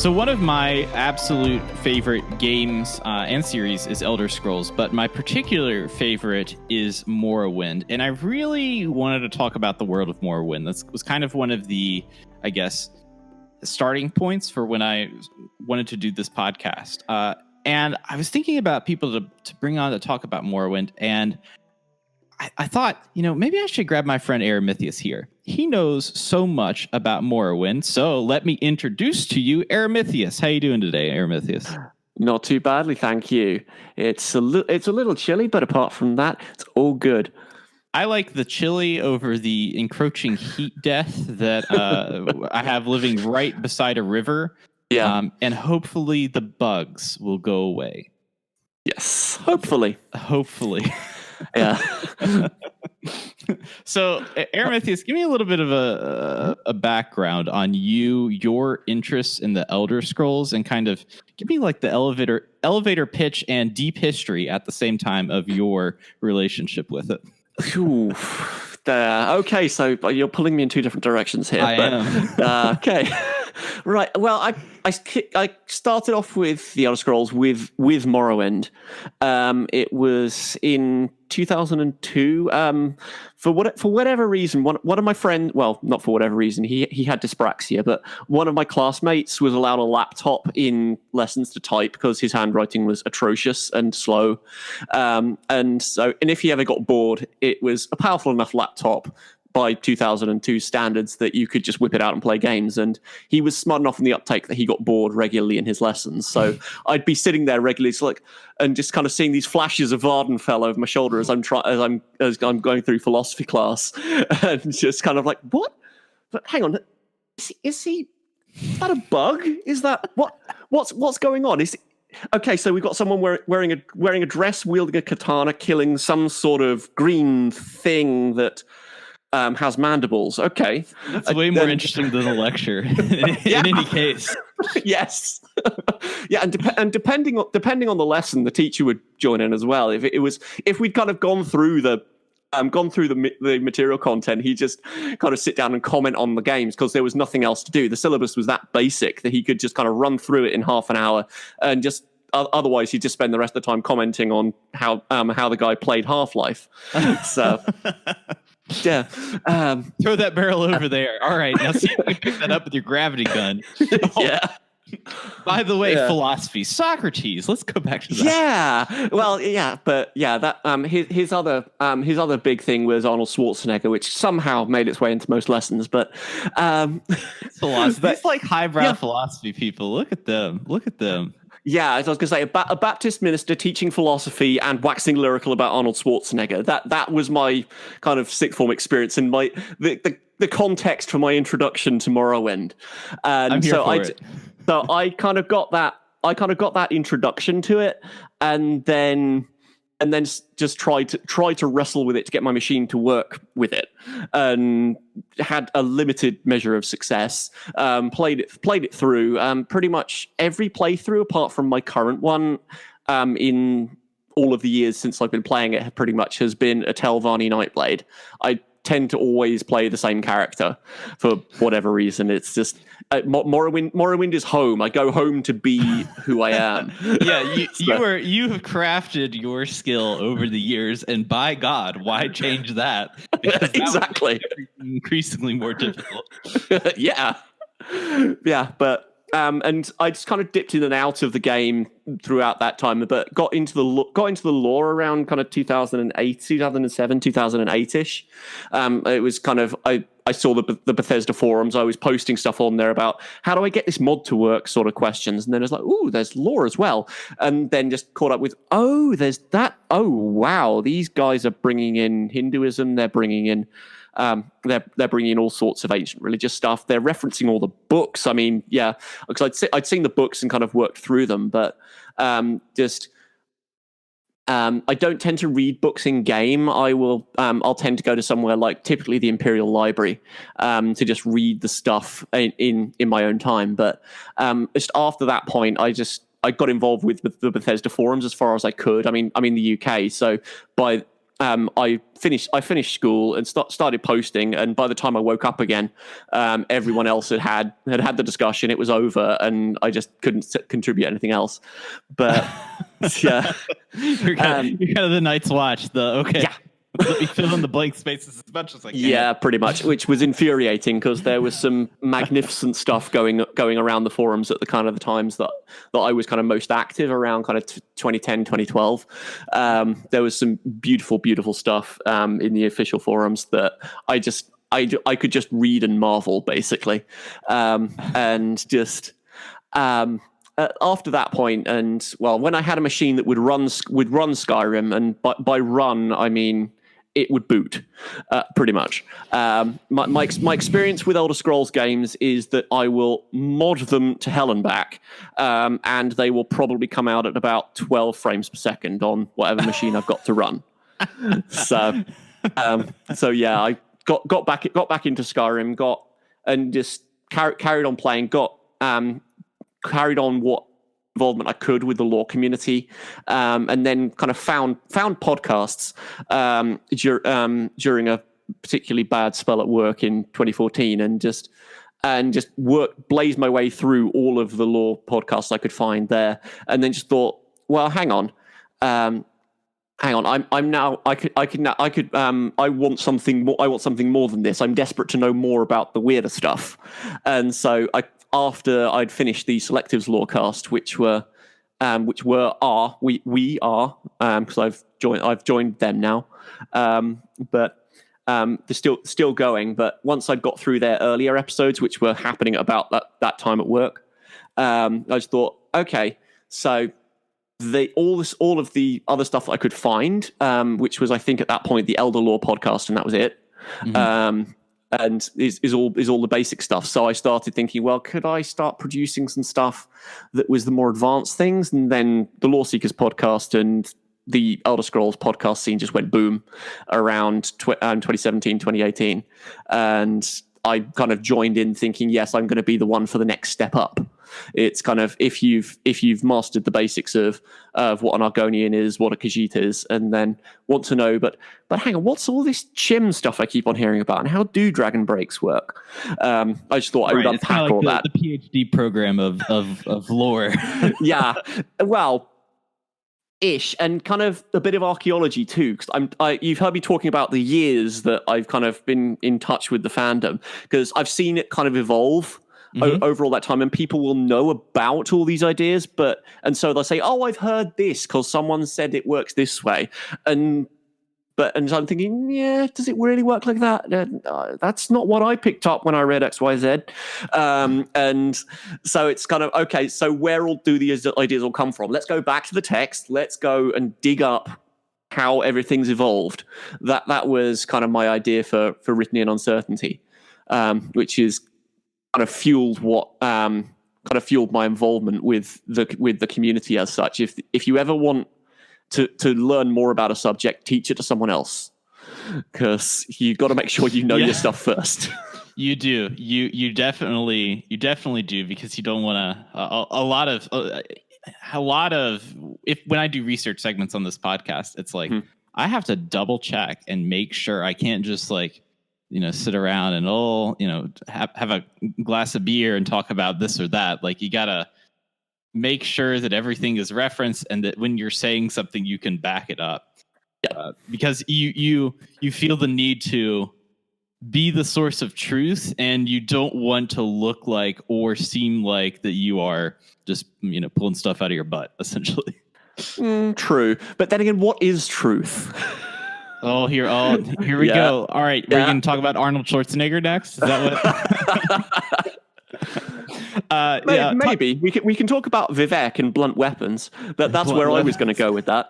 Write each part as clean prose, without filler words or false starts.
So one of my absolute favorite games and series is Elder Scrolls, but my particular favorite is Morrowind. And I really wanted to talk about the world of Morrowind. That was kind of one of the, I guess, starting points for when I wanted to do this podcast. And I was thinking about people to bring on to talk about Morrowind. And I thought, maybe I should grab my friend Aramithius here. He knows so much about Morrowind. So let me introduce to you Aramithius. How you doing today, Aramithius? Not too badly, thank you. It's a little chilly, but apart from that, it's all good. I like the chili over the encroaching heat death that I have living right beside a river. Yeah. And hopefully the bugs will go away. Yes, hopefully. Hopefully. Yeah. So, Aramithius, give me a little bit of a background on your interests in the Elder Scrolls, and kind of give me like the elevator pitch and deep history at the same time of your relationship with it. Okay, so you're pulling me in two different directions here. I am. Okay. Right. Well, I started off with the Elder Scrolls with Morrowind. It was in 2002. For whatever reason, one of my friends, well, not for whatever reason, he had dyspraxia, but one of my classmates was allowed a laptop in lessons to type because his handwriting was atrocious and slow. And if he ever got bored, it was a powerful enough laptop by 2002 standards that you could just whip it out and play games. And he was smart enough in the uptake that he got bored regularly in his lessons. So I'd be sitting there regularly, and just kind of seeing these flashes of Vardenfell over my shoulder as I'm going through philosophy class, and just kind of like, what? But hang on, is that a bug? Is that what's going on? Okay, so we've got someone wearing a dress, wielding a katana, killing some sort of green thing that has mandibles. Okay, that's way more interesting than a lecture. In any case, yes, yeah, and depending on the lesson, the teacher would join in as well. If we'd kind of gone through the material content, he'd just kind of sit down and comment on the games because there was nothing else to do. The syllabus was that basic that he could just kind of run through it in half an hour, and just otherwise he'd just spend the rest of the time commenting on how the guy played Half-Life. So. Yeah. Throw that barrel over there. All right. Now see if you can pick that up with your gravity gun. Yeah. By the way, philosophy. Socrates. Let's go back to that. Yeah. Well, yeah, but yeah, that his other big thing was Arnold Schwarzenegger, which somehow made its way into most lessons. But philosophy. It's like highbrow philosophy people. Look at them. Yeah, as I was going to say, a Baptist minister teaching philosophy and waxing lyrical about Arnold Schwarzenegger. That was my kind of sixth form experience, and the context for my introduction to Morrowind. And I'm here for it. So I kind of got that introduction to it, and then just tried to wrestle with it to get my machine to work with it, and had a limited measure of success. Played it through pretty much every playthrough apart from my current one. In all of the years since I've been playing it, pretty much has been a Telvanni Nightblade. I tend to always play the same character for whatever reason. It's just Morrowind is home. I go home to be who I am. Yeah, you have crafted your skill over the years, and by God, why change that? Because exactly. Increasingly more difficult. Yeah, but and I just kind of dipped in and out of the game throughout that time, but got into the lore around kind of 2008, 2007, 2008ish. It was kind of I saw the Bethesda forums. I was posting stuff on there about how do I get this mod to work, sort of questions, and then it's like, ooh, there's lore as well, and then just caught up with, oh, there's that. Oh, wow, these guys are bringing in Hinduism. They're bringing in. They're bringing in all sorts of ancient religious stuff. They're referencing all the books. I mean, yeah, because I'd seen the books and kind of worked through them, but I don't tend to read books in game. I'll tend to go to somewhere like typically the Imperial Library to just read the stuff in my own time. But just after that point, I got involved with the Bethesda forums as far as I could. I mean, I'm in the UK, so by I finished school and started posting, and by the time I woke up again, everyone else had the discussion. It was over, and I just couldn't contribute anything else. But yeah, you're kind of the Night's Watch. Yeah. Let me fill in the blank spaces as much as I can. Yeah, pretty much, which was infuriating because there was some magnificent stuff going around the forums at the kind of the times that I was kind of most active around, kind of 2010, 2012. There was some beautiful stuff in the official forums that I could just read and marvel, basically, and just. After that point, and well, when I had a machine that would run Skyrim, and by run I mean it would boot, pretty much. My experience with Elder Scrolls games is that I will mod them to hell and back, and they will probably come out at about 12 frames per second on whatever machine I've got to run. So yeah, I got back into Skyrim, and just carried on playing, carried on what involvement I could with the lore community, and then kind of found podcasts during a particularly bad spell at work in 2014, and just blazed my way through all of the lore podcasts I could find there, and then just thought, well, hang on. I want something more. I want something more than this. I'm desperate to know more about the weirder stuff, and so after I'd finished the Selectives Lorecast, which we are because I've joined them now, but they're still going. But once I'd got through their earlier episodes, which were happening at about that time at work, I just thought, okay, so all of the other stuff that I could find, which was, I think at that point, the Elder Lore podcast, and that was it. Mm-hmm. And is all the basic stuff. So I started thinking, well, could I start producing some stuff that was the more advanced things? And then the Lore Seekers podcast and the Elder Scrolls podcast scene just went boom around 2017, 2018. And I kind of joined in thinking, yes, I'm going to be the one for the next step up. It's kind of, if you've mastered the basics of what an Argonian is, what a Khajiit is, and then want to know, but hang on, what's all this chim stuff I keep on hearing about, and how do dragon breaks work? I just thought I would unpack all that. The PhD program of lore. Yeah, well, ish, and kind of a bit of archaeology too, because you've heard me talking about the years that I've kind of been in touch with the fandom, because I've seen it kind of evolve over all that time, and people will know about all these ideas, and so they'll say, oh, I've heard this because someone said it works this way, and so I'm thinking, yeah, does it really work like that? That's not what I picked up when I read XYZ. And so it's kind of, okay, so where do these ideas all come from? Let's go back to the text. Let's go and dig up how everything's evolved. That was kind of my idea for Written in Uncertainty, which is kind of fueled my involvement with the community as such. If you ever want to learn more about a subject, teach it to someone else, because you got to make sure you know your stuff first. You do. You definitely do, because you don't want to. A lot of when I do research segments on this podcast, it's like I have to double check and make sure I can't just sit around and have a glass of beer and talk about this or that. Like, you gotta make sure that everything is referenced, and that when you're saying something, you can back it up. Because you feel the need to be the source of truth, and you don't want to look like or seem like that you are just pulling stuff out of your butt, essentially. True, but then again, what is truth? Here we go. All right, we're going to talk about Arnold Schwarzenegger next. Is that what? Maybe we can talk about Vivek and blunt weapons. That's where I was going to go with that.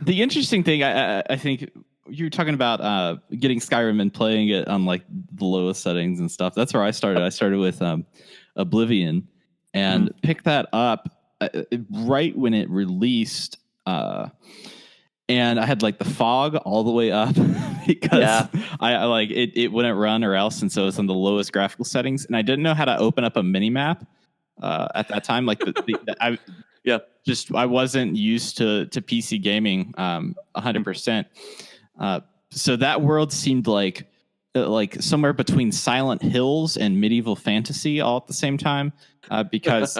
The interesting thing, I think you were talking about getting Skyrim and playing it on like the lowest settings and stuff. That's where I started. I started with Oblivion and picked that up right when it released. And I had like the fog all the way up because I like it wouldn't run or else, and so it's on the lowest graphical settings, and I didn't know how to open up a mini map at that time. Like I wasn't used to PC gaming 100%. So that world seemed like somewhere between Silent Hills and medieval fantasy all at the same time. Because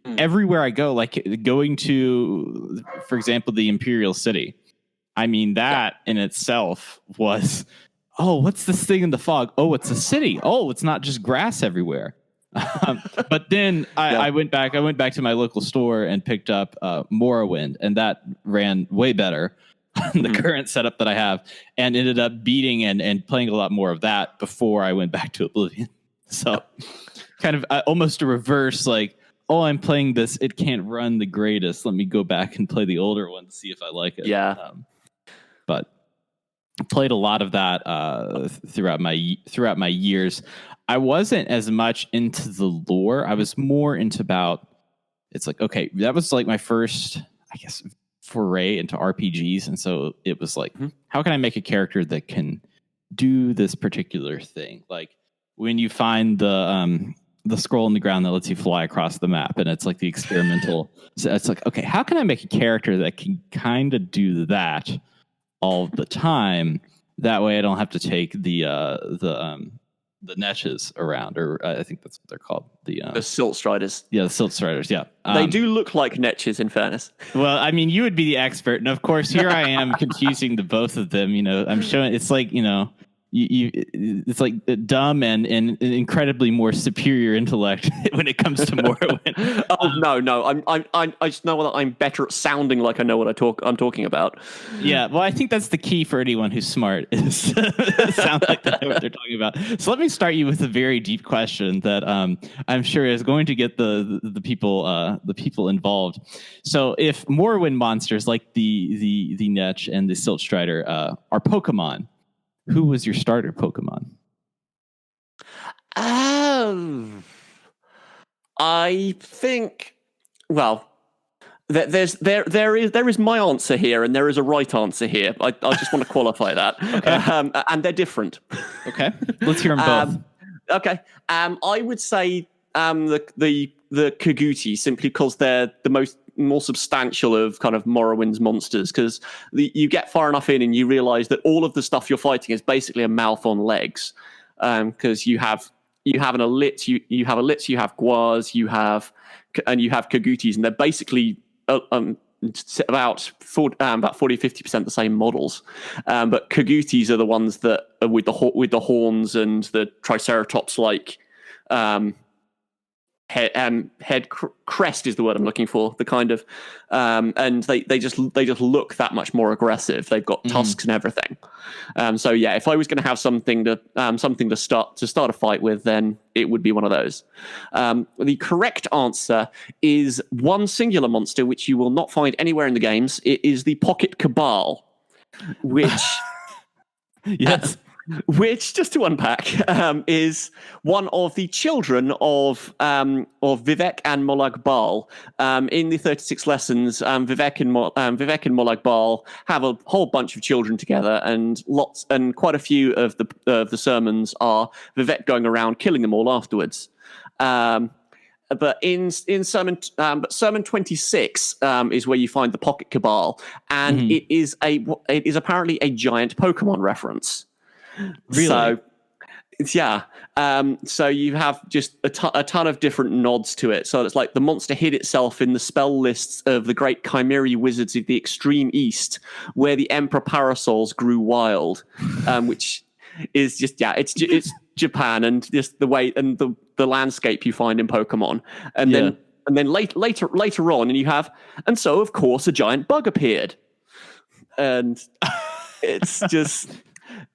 everywhere I go, like going to, for example, the Imperial City, I mean, that in itself was, oh, what's this thing in the fog? Oh, it's a city. Oh, it's not just grass everywhere. But then I went back to my local store and picked up Morrowind, and that ran way better than the current setup that I have, and ended up beating and playing a lot more of that before I went back to Oblivion. So kind of almost a reverse, like, oh, I'm playing this, it can't run the greatest, let me go back and play the older one to see if I like it. But played a lot of that throughout my years. I wasn't as much into the lore. I was more into it's like, okay, that was like my first, I guess, foray into RPGs. And so it was like, how can I make a character that can do this particular thing? Like when you find the scroll in the ground that lets you fly across the map, and it's like the experimental. So it's like, okay, how can I make a character that can kind of do that all the time? That way I don't have to take the netches around, or I think that's what they're called. The Silt Striders. Yeah, the Silt Striders, yeah. They do look like netches, in fairness. Well, I mean, you would be the expert. And of course, here I am confusing the both of them. You know, I'm showing, it's like, you know, it's like dumb and incredibly more superior intellect when it comes to Morrowind. No. I just know that I'm better at sounding like I know what I'm talking about. Yeah, well, I think that's the key for anyone who's smart, is sound like they know what they're talking about. So let me start you with a very deep question that I'm sure is going to get the people involved. So if Morrowind monsters like the Netch and the Silt Strider are Pokemon, who was your starter Pokemon? I think, well, there is my answer here, and there is a right answer here. I just want to qualify that. Okay. And they're different. Okay, let's hear them both. Okay. I would say the Kaguti, simply because they're the more substantial of kind of Morrowind's monsters, because you get far enough in and you realize that all of the stuff you're fighting is basically a mouth on legs, because you have an Elite, you have Elites, you have Guars, you have Kagutis, and they're basically about 40-50% the same models, but Kagutis are the ones that are with the horns and the Triceratops like head crest is the word I'm looking for. The kind of and they just look that much more aggressive. They've got tusks and everything. So yeah, if I was going to have something to start a fight with, then it would be one of those. The correct answer is one singular monster which you will not find anywhere in the games. It is the Pocket Cabal, which yes. Which, just to unpack, is one of the children of Vivek and Molag Bal. In the 36 lessons, Vivek and Molag Bal have a whole bunch of children together, and quite a few of the sermons are Vivek going around killing them all afterwards. But in sermon 26 is where you find the Pocket Cabal, and it is apparently a giant Pokemon reference. Really? So, yeah. So you have just a ton of different nods to it. So it's like the monster hid itself in the spell lists of the great Chimeri wizards of the extreme east, where the Emperor Parasols grew wild, which is just, it's Japan, and just the way and the landscape you find in Pokemon. And then later on, and you have, and so of course a giant bug appeared. And it's just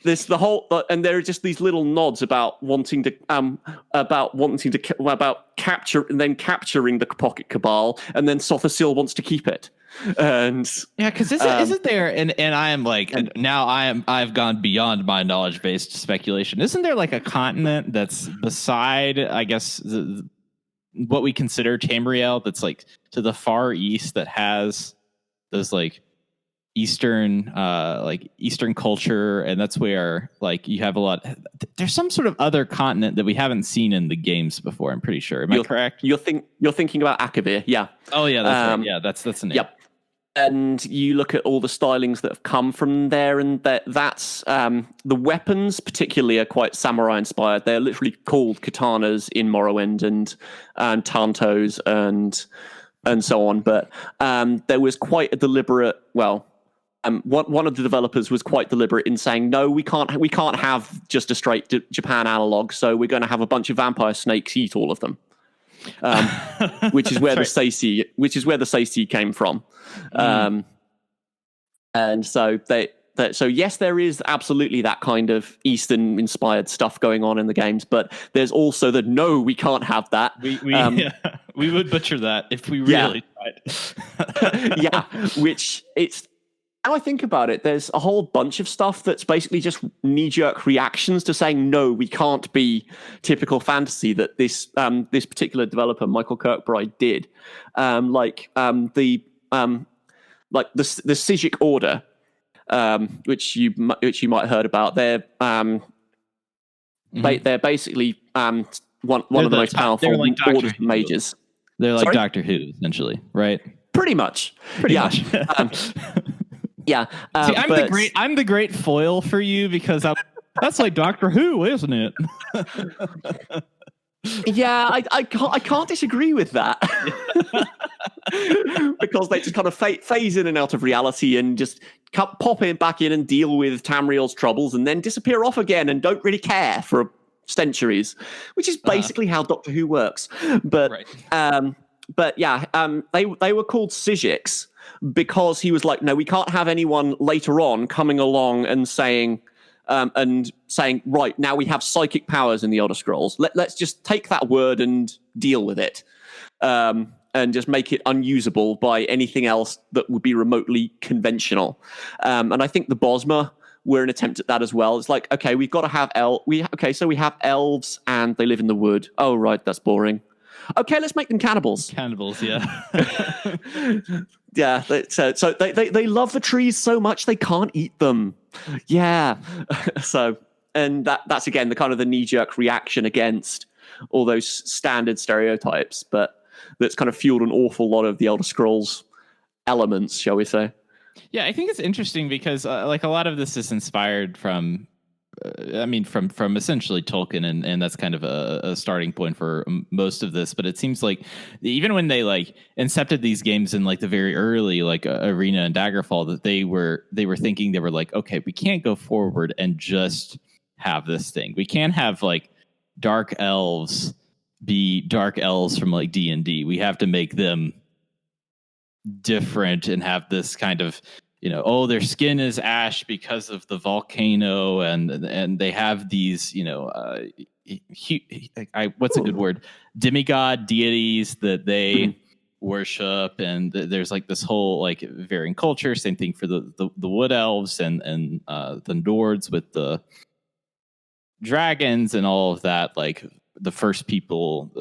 and there are just these little nods about capturing the Pocket Cabal, and then Sothasil wants to keep it. And yeah, because isn't there, and I am like, and now I've gone beyond my knowledge based speculation. Isn't there like a continent that's beside, I guess, what we consider Tamriel, that's like to the far east, that has those like Eastern Eastern culture, and that's where like you have a lot. There's some sort of other continent that we haven't seen in the games before. I'm pretty sure. Am I correct? You're thinking about Akavir, yeah. Oh yeah, that's right. Yeah, that's the name. Yep. And you look at all the stylings that have come from there, and that's the weapons particularly are quite samurai inspired. They're literally called katanas in Morrowind and tantos and so on. But there was quite a deliberate. One of the developers was quite deliberate in saying, no, we can't have just a straight Japan analog. So we're going to have a bunch of vampire snakes eat all of them. Which is where the Seisi came from. And so so yes, there is absolutely that kind of Eastern inspired stuff going on in the games, but there's also the no, we can't have that. We would butcher that if we really tried. Yeah, which it's. Now I think about it, there's a whole bunch of stuff that's basically just knee-jerk reactions to saying, no, we can't be typical fantasy that this particular developer, Michael Kirkbride, did. The Sijic Order, which you might have heard about. They're they're basically one of the most powerful orders of mages. They're like Doctor Who, essentially, right? Pretty much. Much. Yeah, see, I'm the great foil for you because that's like Doctor Who, isn't it? Yeah, I can't disagree with that. Because they just kind of phase in and out of reality and just pop back in and deal with Tamriel's troubles and then disappear off again and don't really care for centuries, which is basically how Doctor Who works. But they were called Sijics because he was like, no, we can't have anyone later on coming along and saying, right, now we have psychic powers in the Elder Scrolls. Let's just take that word and deal with it, and just make it unusable by anything else that would be remotely conventional. And I think the Bosma were an attempt at that as well. It's like, okay, we've got to have so we have elves and they live in the wood. Oh, right, that's boring. Okay, let's make them cannibals. Cannibals, yeah. Yeah, so they love the trees so much they can't eat them. Yeah. So, and that's again the kind of the knee-jerk reaction against all those standard stereotypes, but that's kind of fueled an awful lot of the Elder Scrolls elements, shall we say. Yeah, I think it's interesting because like a lot of this is inspired from from essentially Tolkien, and that's kind of a starting point for most of this. But it seems like even when they like incepted these games in like the very early like Arena and Daggerfall, that they were thinking, they were like, okay, we can't go forward and just have this thing. We can't have like Dark Elves be Dark Elves from like D&D. We have to make them different and have this kind of, their skin is ash because of the volcano, and they have these, what's a good word? Demigod deities that they worship, and there's like this whole like varying culture. Same thing for the wood elves and the Nords with the dragons and all of that. Like the first people,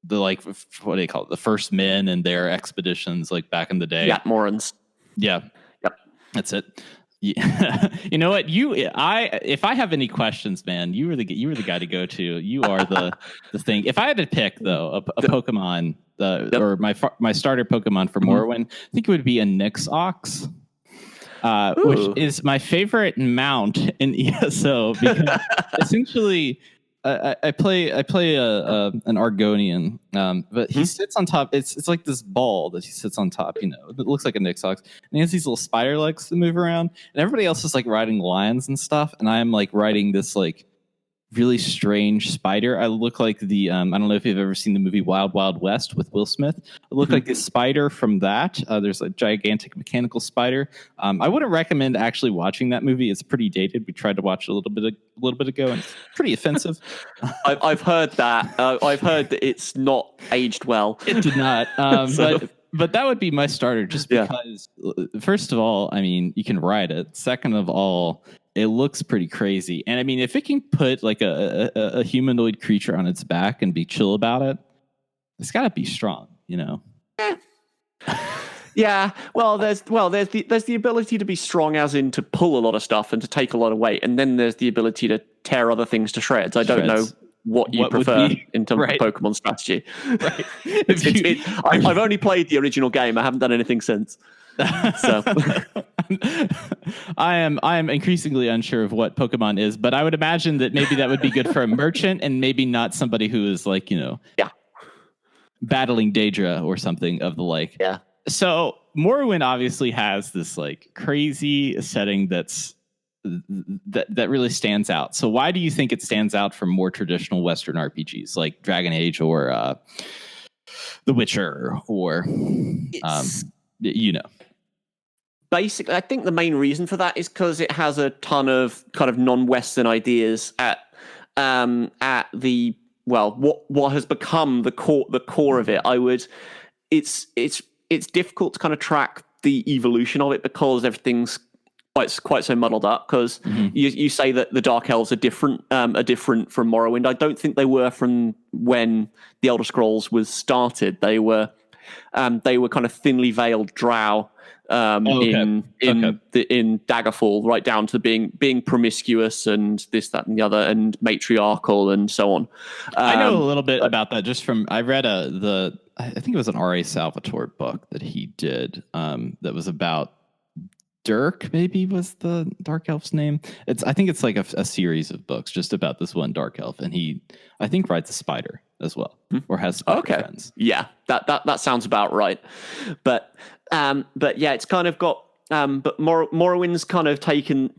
the like, what do they call it? The first men and their expeditions, like back in the day. Yeah, Morans. Yeah. That's it. Yeah. You know what? If I have any questions, man, you were the guy to go to. You are the thing. If I had to pick though a Pokemon, or my starter Pokemon for Morrowind, I think it would be a Nyx Ox, which is my favorite mount in ESO because essentially I play an Argonian, but he sits on top. It's like this ball that he sits on top. It looks like a Nyx Ox, and he has these little spider legs to move around. And everybody else is like riding lions and stuff, and I'm like riding this like really strange spider. I look like the I don't know if you've ever seen the movie Wild Wild West with Will Smith. I look like a spider from that. There's a gigantic mechanical spider. I wouldn't recommend actually watching that movie. It's pretty dated. We tried to watch it a little bit ago, and it's pretty offensive. I've heard that. I've heard that it's not aged well. It did not. But that would be my starter, just because. First of all, I mean, you can ride it. Second of all, it looks pretty crazy. And I mean, if it can put like a humanoid creature on its back and be chill about it, it's got to be strong, Yeah, there's the ability to be strong, as in to pull a lot of stuff and to take a lot of weight, and then there's the ability to tear other things to shreds. I don't know what you prefer in terms of Pokemon strategy. Right. I've only played the original game. I haven't done anything since. So I am increasingly unsure of what Pokemon is, but I would imagine that maybe that would be good for a merchant and maybe not somebody who is like, battling Daedra or something of the like. Yeah. So Morrowind obviously has this like crazy setting that really stands out. So why do you think it stands out from more traditional Western RPGs like Dragon Age or The Witcher or Basically, I think the main reason for that is because it has a ton of kind of non-Western ideas at the what has become the core of it. It's difficult to kind of track the evolution of it because everything's quite so muddled up. Because you say that the Dark Elves are different from Morrowind. I don't think they were from when the Elder Scrolls was started. They were kind of thinly veiled drow in Daggerfall, right down to being promiscuous and this, that, and the other, and matriarchal and so on. I know a little bit about that just from I read I think it was an R.A. Salvatore book that he did that was about Dirk, maybe was the Dark Elf's name. I think it's like a series of books just about this one Dark Elf, and he I think rides a spider as well, or has spider friends. Yeah, that sounds about right. But yeah, it's kind of got but Morrowind's kind of taken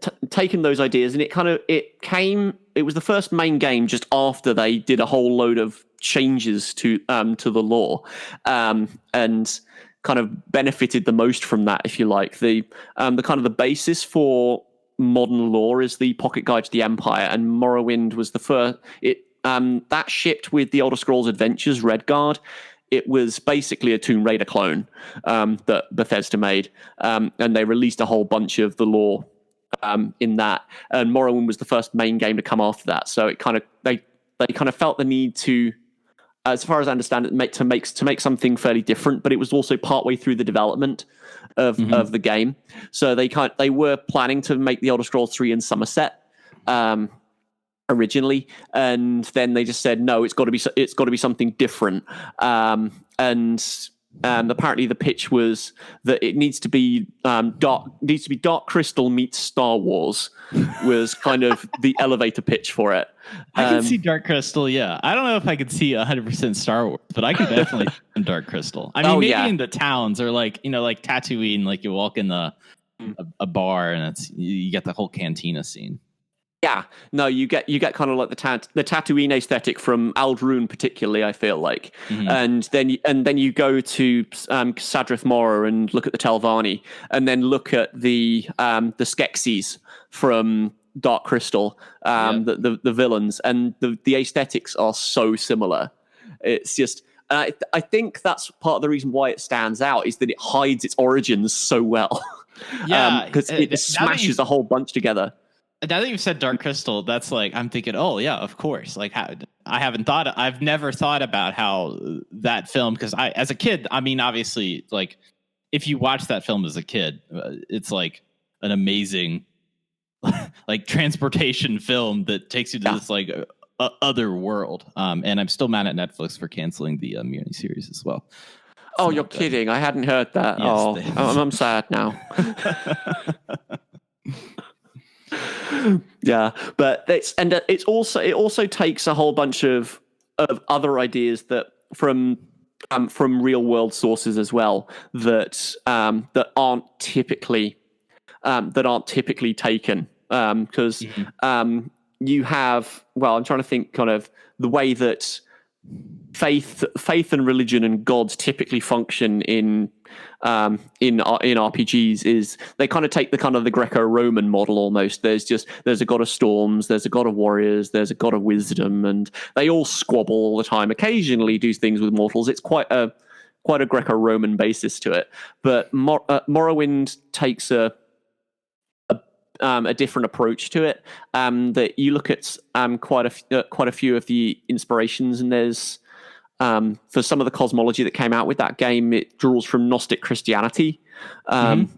those ideas, and it was the first main game just after they did a whole load of changes to the lore, and kind of benefited the most from that, if you like. The kind of the basis for modern lore is the Pocket Guide to the Empire, and Morrowind was the first. That shipped with the Elder Scrolls Adventures Redguard. It was basically a Tomb Raider clone that Bethesda made, and they released a whole bunch of the lore in that. And Morrowind was the first main game to come after that, so it kind of they kind of felt the need to, as far as I understand it, to make something fairly different. But it was also partway through the development of the game, so they were planning to make the Elder Scrolls 3 in Somerset originally, and then they just said no, it's got to be something different. And apparently the pitch was that it needs to be Dark Crystal meets Star Wars was kind of the elevator pitch for it. I can see Dark Crystal, yeah. I don't know if I could see 100% Star Wars, but I could definitely see Dark Crystal. I mean, maybe in the towns or like Tatooine, like you walk in a bar and you get the whole cantina scene. Yeah, no, you get kind of like the Tatooine aesthetic from Ald'ruun, particularly. I feel like, and then you go to Sadrith Mora and look at the Telvanni, and then look at the Skeksis from Dark Crystal, the villains, and the aesthetics are so similar. It's just, I think that's part of the reason why it stands out is that it hides its origins so well. Yeah, because it smashes a whole bunch together. Now that you've said Dark Crystal, that's like I'm thinking, oh yeah, of course. Like I've never thought about how that film, because as a kid, I mean, obviously, like if you watch that film as a kid, it's like an amazing like transportation film that takes you to this like other world. And I'm still mad at Netflix for canceling the Immunity series as well. Oh, you're kidding! I hadn't heard that. Yes, I'm sad now. Yeah, but it also takes a whole bunch of other ideas that from real world sources as well that aren't typically taken, because you have, I'm trying to think kind of the way that faith and religion and gods typically function in RPGs is they kind of take the Greco-Roman model almost. There's a god of storms, there's a god of warriors, there's a god of wisdom, and they all squabble all the time. Occasionally do things with mortals. It's quite a Greco-Roman basis to it. But Morrowind takes a different approach to it. That you look at quite a few of the inspirations, and there's for some of the cosmology that came out with that game, it draws from Gnostic Christianity and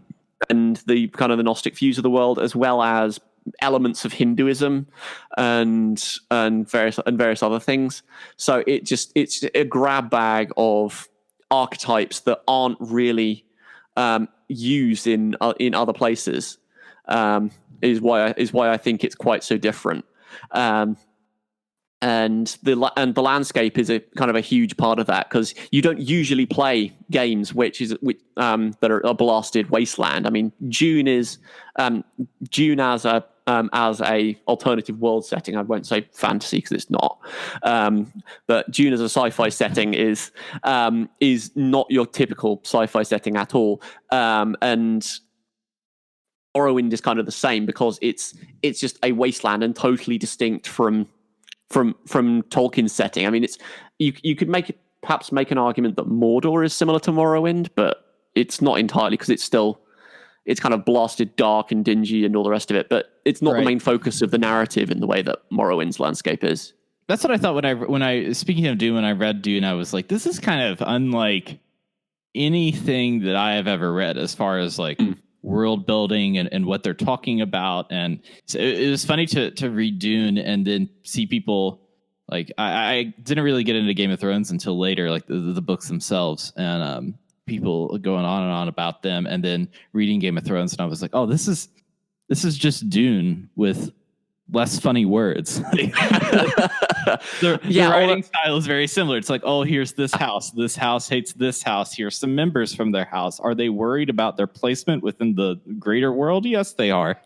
the kind of the Gnostic views of the world, as well as elements of Hinduism and various other things. So it's a grab bag of archetypes that aren't really used in other places. Is why I think it's quite so different. And the landscape is a kind of a huge part of that, because you don't usually play games that are a blasted wasteland. I mean, Dune as a alternative world setting. I won't say fantasy because it's not, but Dune as a sci-fi setting is not your typical sci-fi setting at all. And Morrowind is kind of the same, because it's just a wasteland and totally distinct from Tolkien's setting. I mean, you could perhaps make an argument that Mordor is similar to Morrowind, but it's not entirely, because it's kind of blasted, dark and dingy and all the rest of it, but it's not the main focus of the narrative in the way that Morrowind's landscape is. That's what I thought when I speaking of Dune, when I read Dune, I was like, this is kind of unlike anything that I have ever read as far as like world building and what they're talking about. And so it was funny to read Dune and then see people like, I didn't really get into Game of Thrones until later, like the books themselves, and people going on and on about them, and then reading Game of Thrones, and I was like, oh, this is just Dune with less funny words. The writing style is very similar. It's like, oh, here's this house hates this house, here's some members from their house. Are they worried about their placement within the greater world? Yes, they are.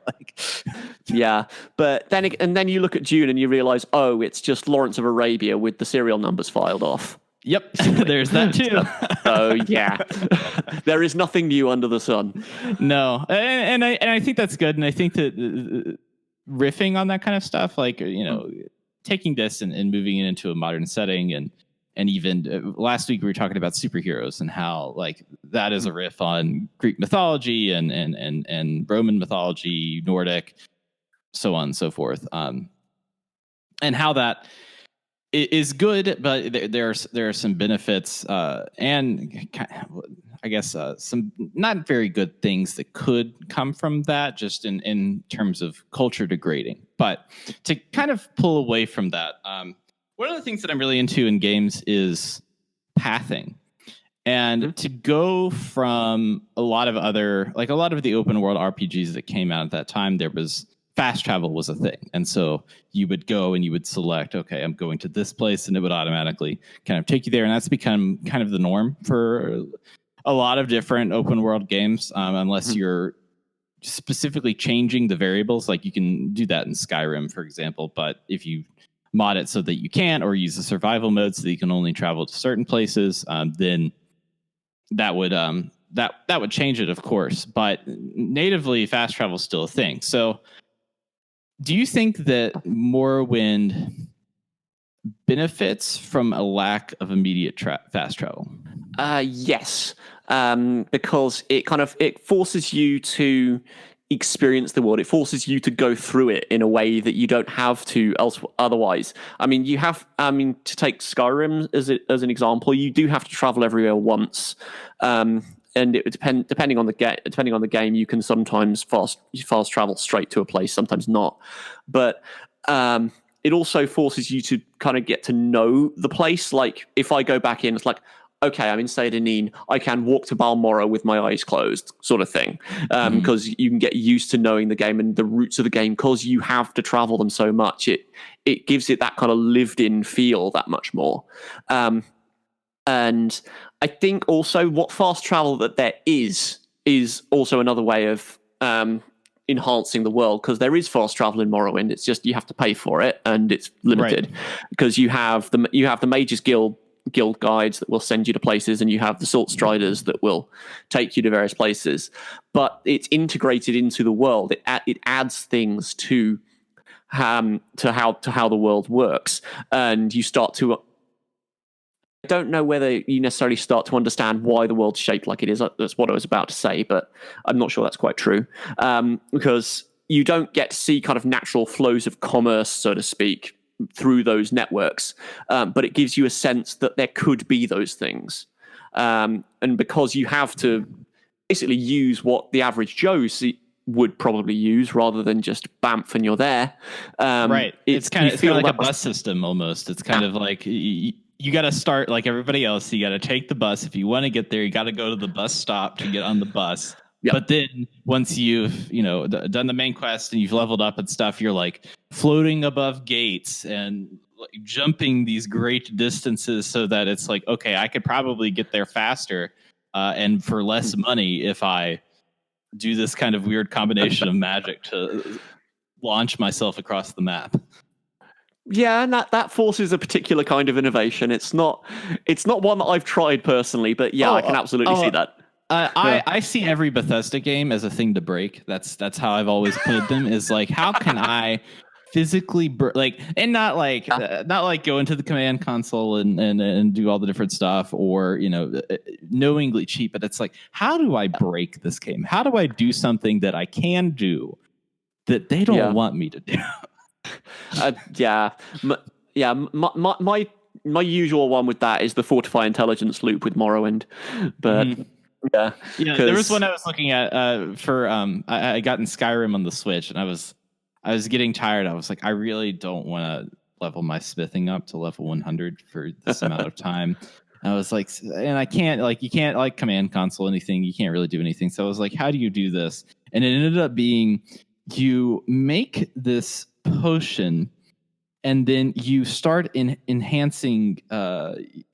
Yeah, but then you look at Dune and you realize, oh, it's just Lawrence of Arabia with the serial numbers filed off. Yep, there's that too. Oh yeah, there is nothing new under the sun. No, and I think that's good, and I think that riffing on that kind of stuff, like, you know, taking this and moving it into a modern setting, and even last week we were talking about superheroes and how like that is a riff on Greek mythology and Roman mythology, Nordic, so on and so forth, and how that is good, but there are some benefits and I guess some not very good things that could come from that, just in terms of culture degrading. But to kind of pull away from that, one of the things that I'm really into in games is pathing. And to go from a lot of the open world RPGs that came out at that time, there was fast travel was a thing. And so you would go and you would select, okay, I'm going to this place, and it would automatically kind of take you there. And that's become kind of the norm for a lot of different open world games, unless you're specifically changing the variables. Like you can do that in Skyrim, for example. But if you mod it so that you can't, or use the survival mode so that you can only travel to certain places, then that would that would change it, of course. But natively, fast travel is still a thing. So do you think that Morrowind benefits from a lack of immediate fast travel? Yes, because it forces you to experience the world. It forces you to go through it in a way that you don't have to otherwise. I mean, to take Skyrim as an example, you do have to travel everywhere once. And it depending on the game, you can sometimes fast travel straight to a place, sometimes not. But it also forces you to kind of get to know the place. Like if I go back in, it's like, okay, I'm in Seyda-Neen, I can walk to Balmorra with my eyes closed, sort of thing. Because you can get used to knowing the game and the roots of the game, because you have to travel them so much. It gives it that kind of lived-in feel that much more. And I think also what fast travel that there is also another way of enhancing the world, because there is fast travel in Morrowind. It's just you have to pay for it, and it's limited because you have the Mages Guild guides that will send you to places, and you have the Salt Striders that will take you to various places. But it's integrated into the world. It adds things to how the world works, and you start to. I don't know whether you necessarily start to understand why the world's shaped like it is. That's what I was about to say, but I'm not sure that's quite true, because you don't get to see kind of natural flows of commerce, so to speak, through those networks, but it gives you a sense that there could be those things, and because you have to basically use what the average Joe would probably use rather than just bamf and you're there. Right. It's kind of like a bus system almost. It's kind of like you got to start like everybody else. You got to take the bus. If you want to get there, you got to go to the bus stop to get on the bus. Yep. But then once you've, done the main quest and you've leveled up and stuff, you're like floating above gates and like jumping these great distances so that it's like, okay, I could probably get there faster and for less money if I do this kind of weird combination of magic to launch myself across the map. Yeah, and that forces a particular kind of innovation. It's not one that I've tried personally, but yeah, I can absolutely see that. I see every Bethesda game as a thing to break. That's how I've always played them. Is like, how can I physically and not like go into the command console and do all the different stuff or knowingly cheat, but it's like, how do I break this game? How do I do something that I can do that they don't want me to do? My usual one with that is the fortify intelligence loop with Morrowind, but yeah, there was one I was looking at for I got in Skyrim on the Switch, and I was getting tired. I was like, I really don't want to level my smithing up to level 100 for this amount of time. And I was like, and I can't, you can't like command console anything. You can't really do anything. So I was like, how do you do this? And it ended up being, you make this potion and then you start enhancing,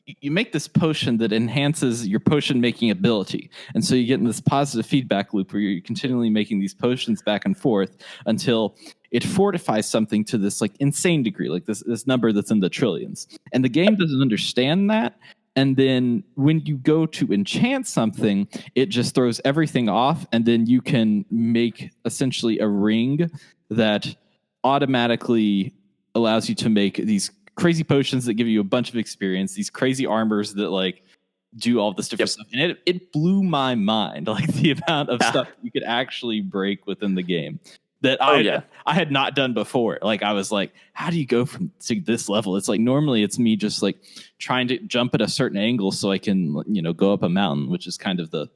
you make this potion that enhances your potion making ability. And so you get in this positive feedback loop where you're continually making these potions back and forth until it fortifies something to this like insane degree, like this number that's in the trillions. And the game doesn't understand that. And then when you go to enchant something, it just throws everything off. And then you can make essentially a ring that automatically allows you to make these crazy potions that give you a bunch of experience, these crazy armors that like do all this different stuff. And it blew my mind, like the amount of stuff you could actually break within the game that I had not done before. Like I was like, how do you go to this level? It's like, normally it's me just like trying to jump at a certain angle so I can, go up a mountain, which is kind of the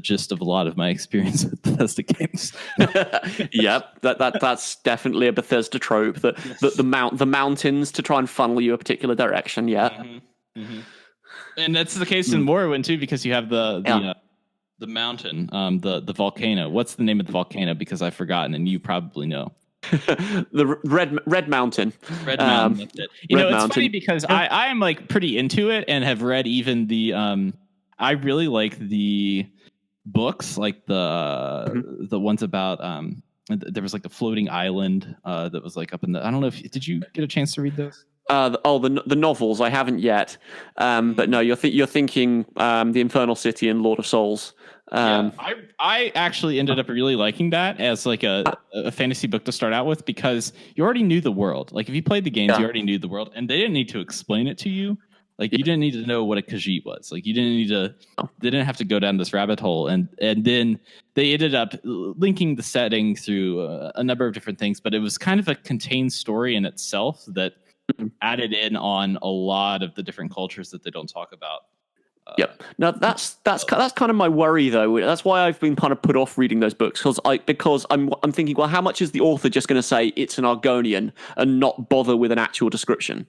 gist of a lot of my experience with Bethesda games. Yep, that's definitely a Bethesda trope. The mountains to try and funnel you a particular direction. Yeah, and that's the case in Morrowind too, because you have the mountain, the volcano. What's the name of the volcano? Because I've forgotten, and you probably know. The Red Mountain. Red Mountain. That's it. It's funny because I am like pretty into it and have read even the. I really like the books, like the ones about there was like a floating island that was like up in the, I don't know if did you get a chance to read those? The novels I haven't yet, but no, you're thinking the Infernal City and Lord of Souls. I actually ended up really liking that as like a fantasy book to start out with, because you already knew the world. Like if you played the games, you already knew the world, and they didn't need to explain it to you. Like you didn't need to know what a Khajiit was. Like you didn't need to. They didn't have to go down this rabbit hole, and then they ended up linking the setting through a number of different things. But it was kind of a contained story in itself that added in on a lot of the different cultures that they don't talk about. Yep. Now that's kind of my worry though. That's why I've been kind of put off reading those books, because I'm thinking, well, how much is the author just going to say it's an Argonian and not bother with an actual description?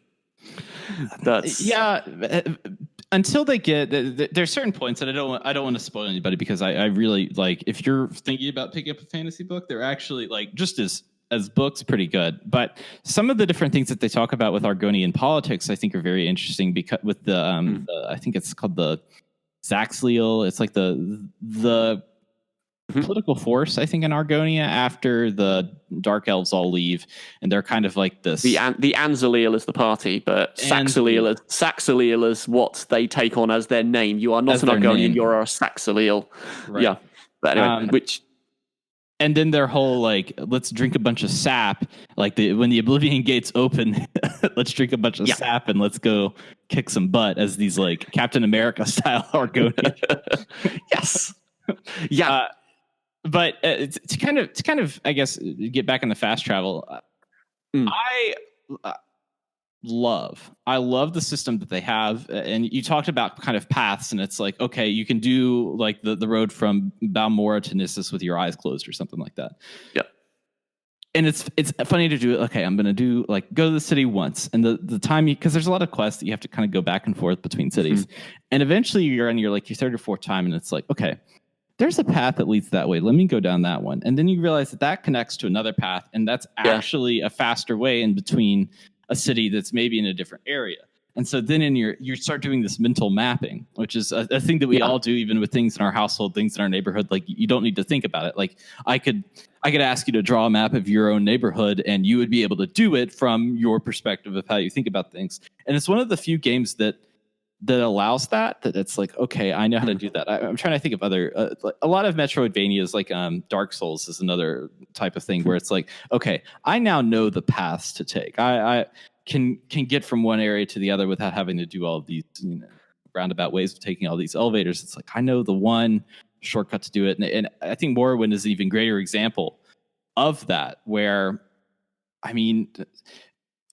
Until they get there's certain points that I don't want to spoil anybody, because I really like, if you're thinking about picking up a fantasy book, they're actually like just as books pretty good. But some of the different things that they talk about with Argonian politics I think are very interesting, because with the I think it's called the Zaxleal. It's like the political force, I think, in Argonia after the Dark Elves all leave, and they're kind of like this. The Anzaleal is the party, but Saxaleal is what they take on as their name. You are not an Argonian, you're a Saxaleal. Right. Yeah, but anyway, and then their whole like, let's drink a bunch of sap. Like when the Oblivion Gates open, let's drink a bunch of sap and let's go kick some butt as these like Captain America style Argonians. Yes. Yeah. But to kind of, I guess, get back in the fast travel, love. I love the system that they have. And you talked about kind of paths, and it's like, okay, you can do like the road from Balmora to Nissus with your eyes closed or something like that. Yeah. And it's funny to do it. Okay, I'm going to do like go to the city once, and the time because there's a lot of quests that you have to kind of go back and forth between cities. And eventually you're on your third or fourth time, and it's like, okay, there's a path that leads that way. Let me go down that one. And then you realize that connects to another path. And that's actually a faster way in between a city that's maybe in a different area. And so then you start doing this mental mapping, which is a thing that we all do, even with things in our household, things in our neighborhood. Like you don't need to think about it. Like I could ask you to draw a map of your own neighborhood, and you would be able to do it from your perspective of how you think about things. And it's one of the few games that allows that it's like, okay, I know how to do that. I'm trying to think of other a lot of Metroidvanias, like Dark Souls is another type of thing where it's like, okay, I now know the paths to take. I can get from one area to the other without having to do all of these roundabout ways of taking all these elevators. It's like I know the one shortcut to do it, and I think Morrowind is an even greater example of that, where I mean,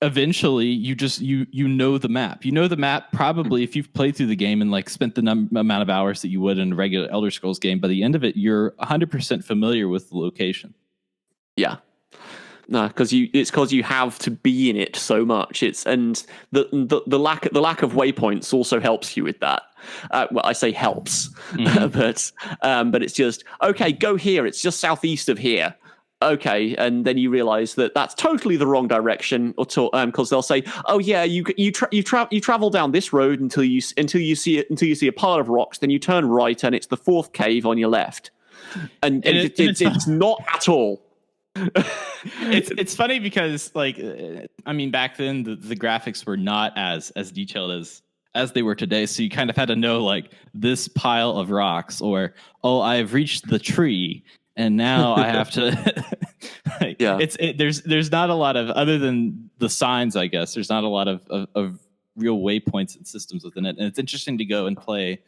eventually you just you know the map. You know the map probably if you've played through the game and like spent the amount of hours that you would in a regular Elder Scrolls game. By the end of it, you're 100% familiar with the location. Yeah. No, because you have to be in it so much. And the lack of waypoints also helps you with that. Well, I say helps, but it's just okay. Go here. It's just southeast of here. Okay, and then you realize that that's totally the wrong direction, or because they'll say, "Oh yeah, you travel down this road until you see a pile of rocks, then you turn right, and it's the fourth cave on your left." And it's not at all. It's funny because like I mean back then the graphics were not as detailed as they were today, so you kind of had to know like this pile of rocks, or I've reached the tree and now I have to like, there's not a lot of, other than the signs, I guess there's not a lot of real waypoints and systems within it. And it's interesting to go and play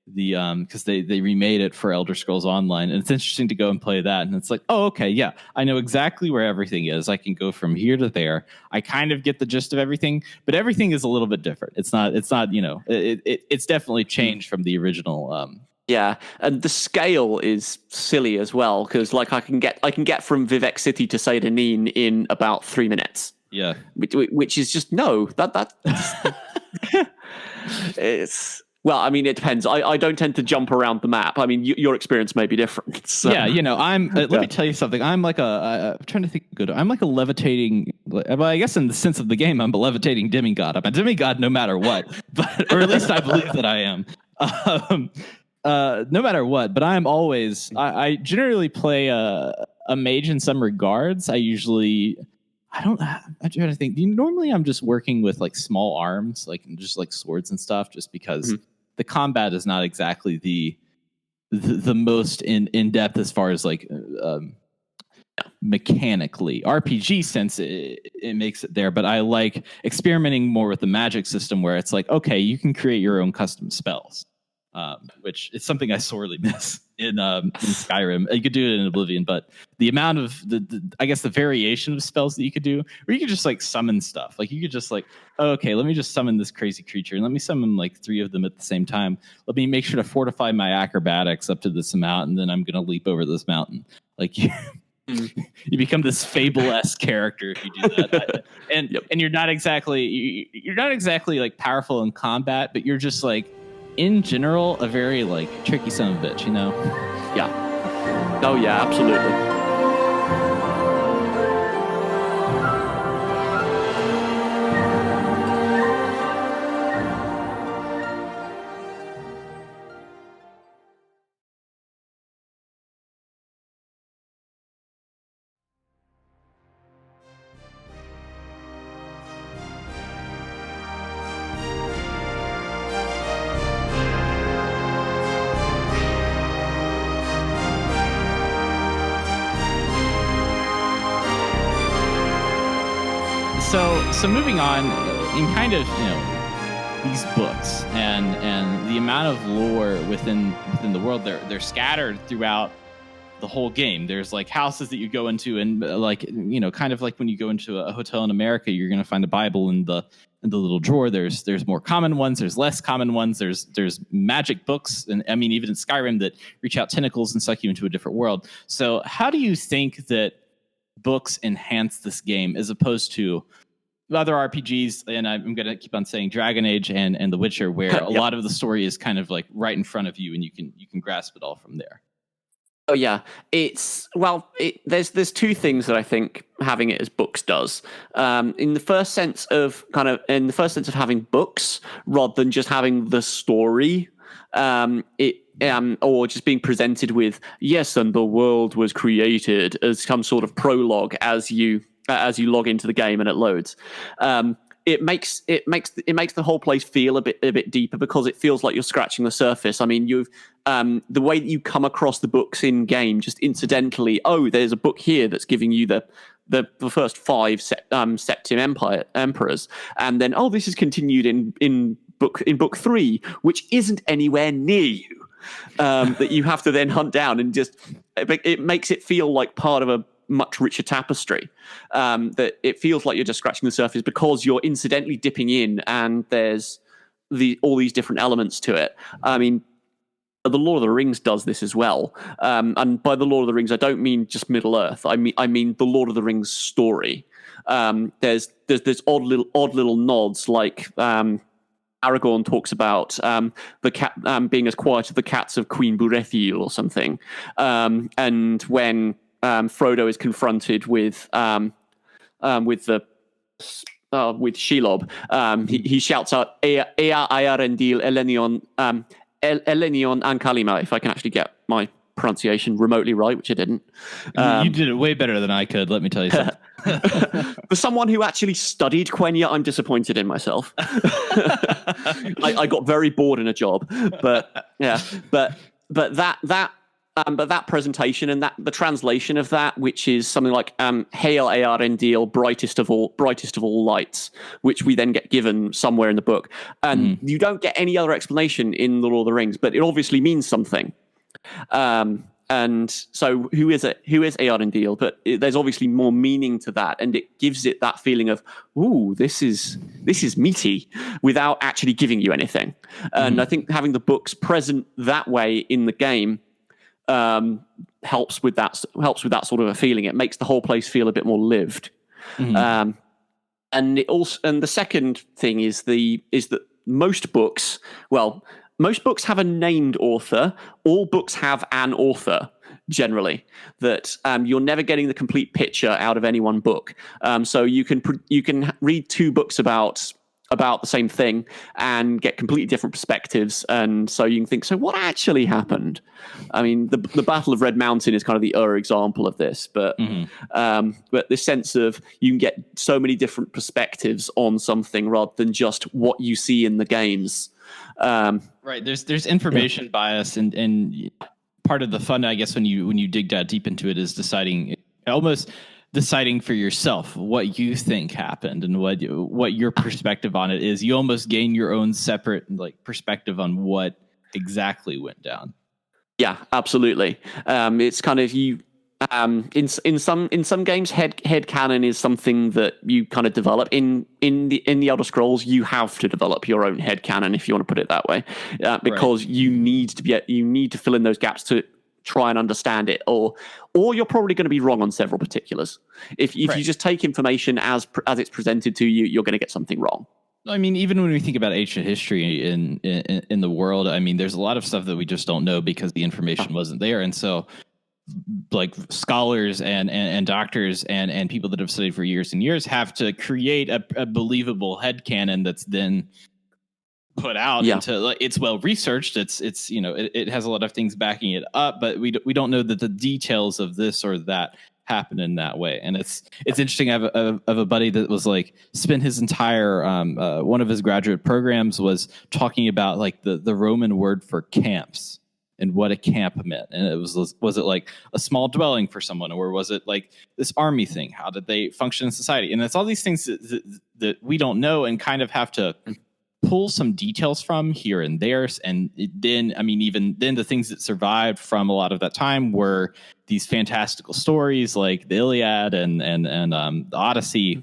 the because they remade it for Elder Scrolls Online, and it's interesting to go and play that, and it's like, oh okay, yeah, I know exactly where everything is. I can go from here to there. I kind of get the gist of everything, but everything is a little bit different. It's not it's definitely changed from the original. Yeah, and the scale is silly as well, because like I can get from Vivek City to Seydanin in about 3 minutes. Yeah, which is just that it's. Well, I mean, it depends. I don't tend to jump around the map. I mean, your experience may be different. So. Yeah, I'm. Let me tell you something. I'm like I'm trying to think. Good. I'm like a levitating. Well, I guess in the sense of the game, I'm a levitating demigod. I'm a demigod no matter what. But or at least I believe that I am. No matter what. But I'm always. I generally play a mage in some regards. I'm trying to think. Normally, I'm just working with like small arms, like just like swords and stuff, just because the combat is not exactly the most in depth as far as like mechanically RPG sense. It makes it there, but I like experimenting more with the magic system, where it's like, okay, you can create your own custom spells. Which is something I sorely miss in Skyrim. You could do it in Oblivion, but the amount of I guess the variation of spells that you could do, or you could just like summon stuff. Like you could just like, okay, let me just summon this crazy creature, and let me summon like 3 of them at the same time. Let me make sure to fortify my acrobatics up to this amount, and then I'm going to leap over this mountain. Like you become this Fable-esque character if you do that. And you're not exactly like powerful in combat, but you're just like, in general, a very like tricky son of a bitch, Yeah. Oh yeah, absolutely. So moving on, in kind of these books and the amount of lore within the world, they're scattered throughout the whole game. There's like houses that you go into, and like, you know, kind of like when you go into a hotel in America, you're going to find a Bible in the little drawer. There's more common ones, there's less common ones, there's magic books, and I mean even in Skyrim that reach out tentacles and suck you into a different world. So how do you think that books enhance this game as opposed to other RPGs? And I'm going to keep on saying Dragon Age and The Witcher, where a lot of the story is kind of like right in front of you, and you can grasp it all from there. Oh yeah, there's two things that I think having it as books does. In the first sense of having books rather than just having the story, or just being presented with yes, and the world was created as some sort of prologue as you log into the game and it loads. It makes the whole place feel a bit deeper, because it feels like you're scratching the surface. I mean, the way that you come across the books in game, just incidentally, oh, there's a book here that's giving you the first 5 Septim emperors, and then this is continued in book 3, which isn't anywhere near you, that you have to then hunt down, and just it makes it feel like part of a much richer tapestry, that it feels like you're just scratching the surface because you're incidentally dipping in, and there's all these different elements to it. I mean, the Lord of the Rings does this as well, and by the Lord of the Rings I don't mean just Middle Earth. I mean the Lord of the Rings story. There's odd little nods, like Aragorn talks about the cat being as quiet as the cats of Queen Burethiel or something, and when Frodo is confronted with Shelob, he shouts out Ea Ayarendil Elenion Ankalima, if I can actually get my pronunciation remotely right, which I didn't. You did it way better than I could, let me tell you something. For someone who actually studied Quenya, I'm disappointed in myself. I got very bored in a job, but that presentation and that the translation of that, which is something like Hail Arendil, brightest of all lights, which we then get given somewhere in the book, and you don't get any other explanation in The Lord of the Rings, but it obviously means something. And so who is Arendil? But there's obviously more meaning to that, and it gives it that feeling of, ooh, this is meaty, without actually giving you anything. And I think having the books present that way in the game helps with that sort of a feeling. It makes the whole place feel a bit more lived. And the second thing is that most books have a named author. All books have an author, generally, that you're never getting the complete picture out of any one book. So you can read 2 books about the same thing and get completely different perspectives, and so you can think, so what actually happened? I mean, the Battle of Red Mountain is kind of the example of this, but this sense of you can get so many different perspectives on something rather than just what you see in the games. Right. There's information bias, and part of the fun, I guess, when you dig that deep into it, is deciding for yourself what you think happened and what your perspective on it is. You almost gain your own separate perspective on what exactly went down. Yeah, absolutely. It's kind of you. In some games, headcanon is something that you kind of develop. In the Elder Scrolls, you have to develop your own headcanon, if you want to put it that way, because you need to fill in those gaps to try and understand it, or you're probably going to be wrong on several particulars. If you just take information as it's presented to you, you're going to get something wrong. I mean, even when we think about ancient history in the world, I mean, there's a lot of stuff that we just don't know because the information wasn't there, and so like scholars and doctors and people that have studied for years and years have to create a believable headcanon that's then put out into, it's well researched, it's it has a lot of things backing it up, but we don't know that the details of this or that happen in that way. And it's interesting. I have a buddy that was spent his entire one of his graduate programs was talking about the Roman word for camps and what a camp meant. And it was it like a small dwelling for someone, or was it like this army thing? How did they function in society? And it's all these things that we don't know and kind of have to pull some details from here and there. And then, I mean, even then the things that survived from a lot of that time were these fantastical stories like the Iliad and the Odyssey,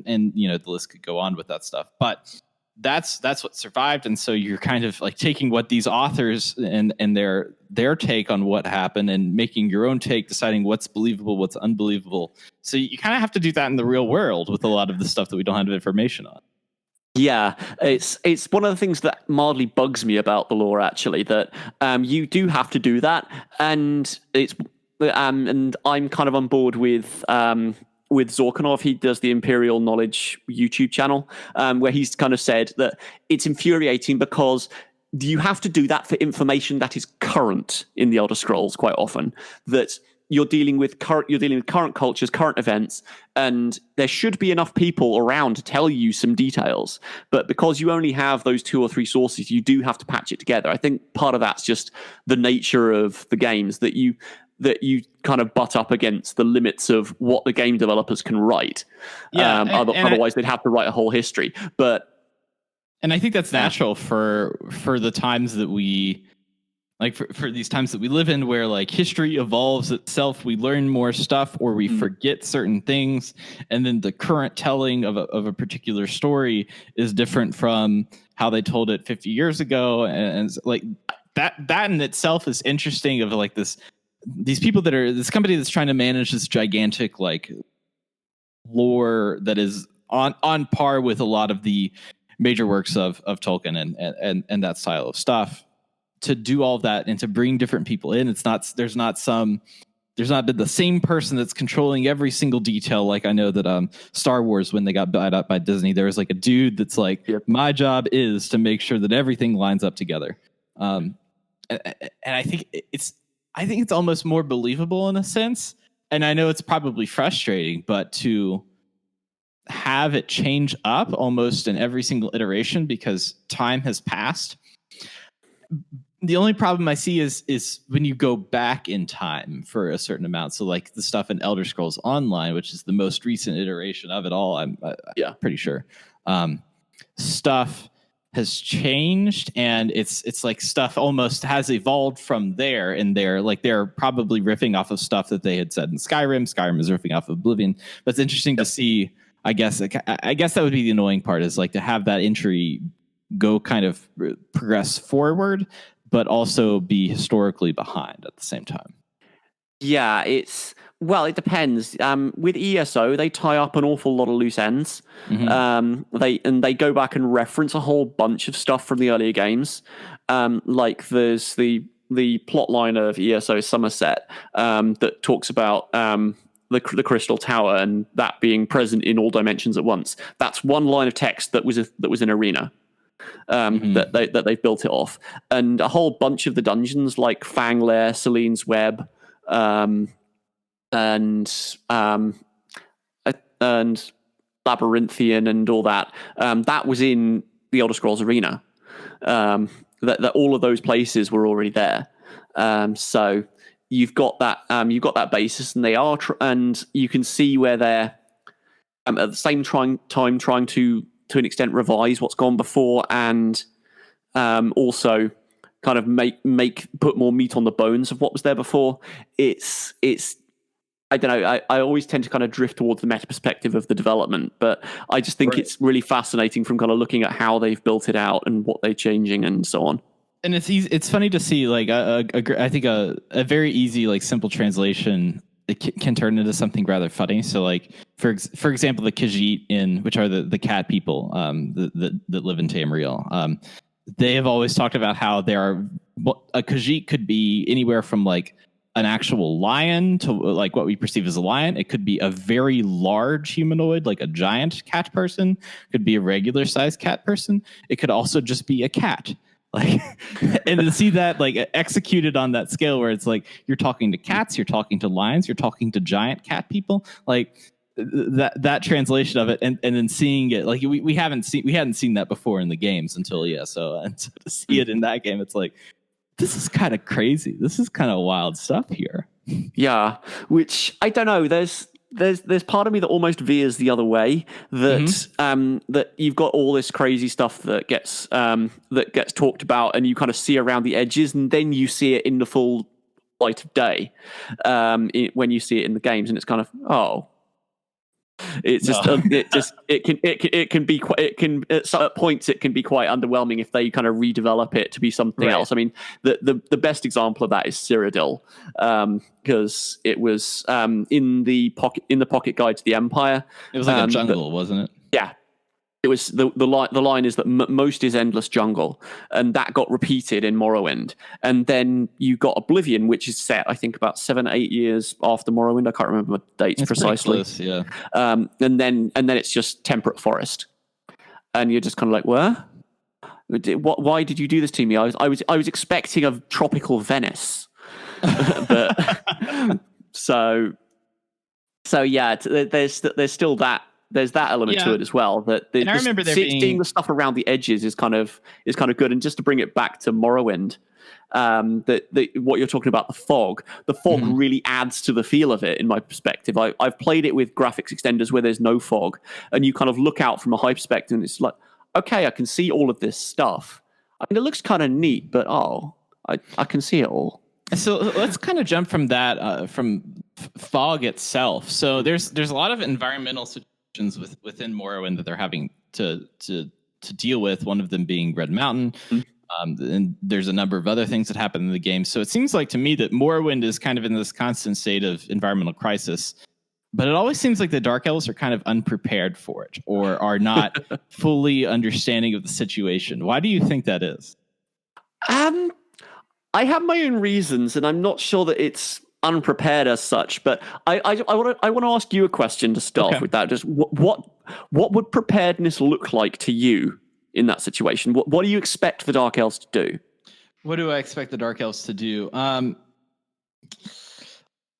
and you know, the list could go on with that stuff. But that's what survived. And so you're kind of like taking what these authors and their take on what happened and making your own take, deciding what's believable, what's unbelievable. So you kind of have to do that in the real world with a lot of the stuff that we don't have information on. Yeah, it's one of the things that mildly bugs me about the lore, actually, that you do have to do that, and it's and I'm kind of on board with Zorkanov. He does the Imperial Knowledge YouTube channel, where he's kind of said that it's infuriating because you have to do that for information that is current in the Elder Scrolls quite often, that you're dealing with current cultures, current events, and there should be enough people around to tell you some details. But because you only have those 2 or 3 sources, you do have to patch it together. I think part of that's just the nature of the games, that you kind of butt up against the limits of what the game developers can write. Yeah, otherwise they'd have to write a whole history. And I think that's natural for the times that we, like for these times that we live in, where like history evolves itself, we learn more stuff or we forget certain things. And then the current telling of a particular story is different from how they told it 50 years ago. And like that in itself is interesting, of like these people that are this company that's trying to manage this gigantic like lore that is on par with a lot of the major works of Tolkien and that style of stuff. To do all of that and to bring different people in, there's not been the same person that's controlling every single detail. Like I know that Star Wars, when they got bought up by Disney, there was like a dude that's like, my job is to make sure that everything lines up together. And I think it's almost more believable in a sense. And I know it's probably frustrating, but to have it change up almost in every single iteration because time has passed. The only problem I see is when you go back in time for a certain amount. So like the stuff in Elder Scrolls Online, which is the most recent iteration of it all, I'm pretty sure stuff has changed, and it's like stuff almost has evolved from there. And they're probably riffing off of stuff that they had said in Skyrim. Skyrim is riffing off of Oblivion. But it's interesting to see. I guess that would be the annoying part, is like to have that entry go kind of progress forward, but also be historically behind at the same time. Yeah, it depends. With ESO, they tie up an awful lot of loose ends. They go back and reference a whole bunch of stuff from the earlier games. Like there's the plot line of ESO Somerset that talks about the Crystal Tower and that being present in all dimensions at once. That's one line of text that was in Arena. That they've built it off, and a whole bunch of the dungeons like Fanglair, Selene's Web, and Labyrinthian and all that. That was in the Elder Scrolls Arena. That all of those places were already there. So you've got that basis, and they are, and you can see where they're at the same time trying to an extent revise what's gone before, and also kind of put more meat on the bones of what was there before. It's I don't know. I always tend to kind of drift towards the meta perspective of the development, but I just think it's really fascinating from kind of looking at how they've built it out and what they're changing and so on. And it's funny to see like I think a very easy like simple translation. It can turn into something rather funny. So like for example, the Khajiit which are the cat people that live in Tamriel. They have always talked about how a Khajiit could be anywhere from like an actual lion to like what we perceive as a lion. It could be a very large humanoid, like a giant cat person. It could be a regular sized cat person. It could also just be a cat. Like, and to see that like executed on that scale where it's like you're talking to cats, you're talking to lions, you're talking to giant cat people, like that translation of it, and then seeing it like we hadn't seen that before in the games until so to see it in that game, it's like this is kind of crazy. This is kind of wild stuff here. Yeah, which I don't know. there's part of me that almost veers the other way. That that you've got all this crazy stuff that gets talked about, and you kind of see around the edges, and then you see it in the full light of day when you see it in the games, and it's kind of it's just it can be quite, it can at points it can be quite underwhelming if they kind of redevelop it to be something else. I mean, the best example of that is Cyrodiil, because it was in the pocket guide to the Empire. It was like a jungle, wasn't it? Yeah. It was the line is that most is endless jungle, and that got repeated in Morrowind. And then you got Oblivion, which is set, I think, about 7-8 years after Morrowind. I can't remember the dates precisely. Close, yeah. And then it's just temperate forest, and you're just kind of like, where? Why did you do this to me? I was expecting a tropical Venice, but so yeah. There's still that. There's that element to it as well. That I remember seeing the stuff around the edges is kind of good. And just to bring it back to Morrowind, what you're talking about, the fog really adds to the feel of it. In my perspective, I've played it with graphics extenders where there's no fog, and you kind of look out from a high perspective, and it's like, okay, I can see all of this stuff. I mean, it looks kind of neat, but I can see it all. So let's kind of jump from that from fog itself. So there's a lot of environmental situations within Morrowind that they're having to deal with. One of them being Red Mountain, and there's a number of other things that happen in the game. So it seems like to me that Morrowind is kind of in this constant state of environmental crisis, but it always seems like the Dark Elves are kind of unprepared for it, or are not fully understanding of the situation. Why do you think that is? I have my own reasons, and I'm not sure that it's unprepared as such, but I want to ask you a question to start off with that. Just what would preparedness look like to you in that situation? What do you expect the Dark Elves to do? What do I expect the Dark Elves to do? I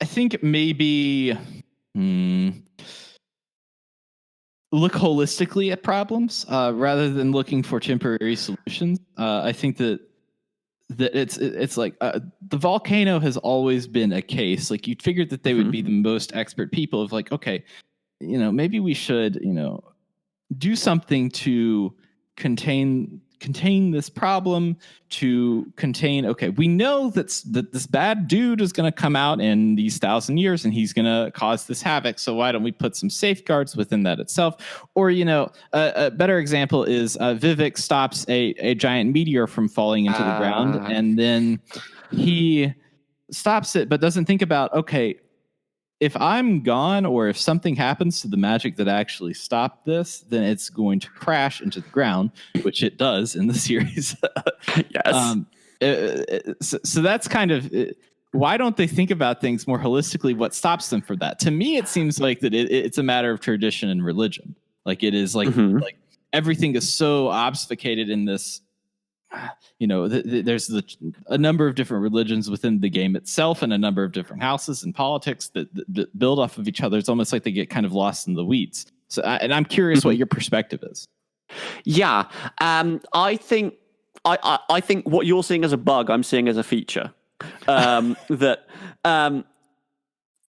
think maybe look holistically at problems rather than looking for temporary solutions. I think that it's like the volcano has always been a case. Like, you'd figured that they would be the most expert people of like, okay, maybe we should, do something to contain this problem, to contain, okay, we know that this bad dude is going to come out in these 1,000 years and he's going to cause this havoc. So why don't we put some safeguards within that itself? Or, a better example is Vivek stops a giant meteor from falling into the ground, and then he stops it, but doesn't think about, okay, if I'm gone, or if something happens to the magic that actually stopped this, then it's going to crash into the ground, which it does in the series. Yes. So that's kind of why don't they think about things more holistically? What stops them from that? To me, it seems like that it's a matter of tradition and religion. Like, it is like everything is so obfuscated in this. There's a number of different religions within the game itself, and a number of different houses and politics that build off of each other. It's almost like they get kind of lost in the weeds. So, and I'm curious what your perspective is. Yeah, I think what you're seeing as a bug, I'm seeing as a feature. That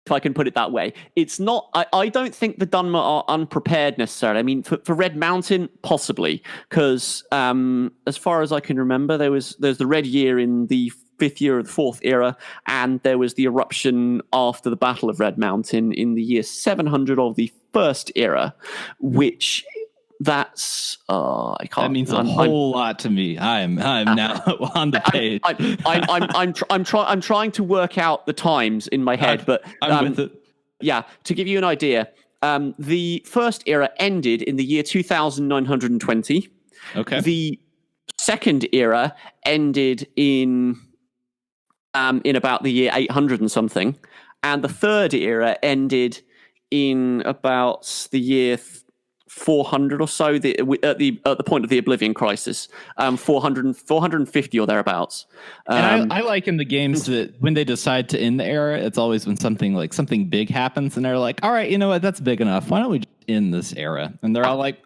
if I can put it that way. It's not. I don't think the Dunmer are unprepared necessarily. I mean, for Red Mountain, possibly, because as far as I can remember, there's the Red Year in the 5th year of the 4th era, and there was the eruption after the Battle of Red Mountain in the year 700 of the 1st era, which. That's I can't. That means a whole lot to me. I'm now on the page. I'm trying to work out the times in my head, but I'm with it. Yeah, to give you an idea, the first era ended in the year 2920. Okay. The second era ended in about the year 800 and something, and the third era ended in about the year 400 or so, at the point of the Oblivion Crisis, 450 or thereabouts. And I like in the games that when they decide to end the era, it's always when something big happens, and they're like, all right, you know what, that's big enough. Why don't we just end this era? And they're all like,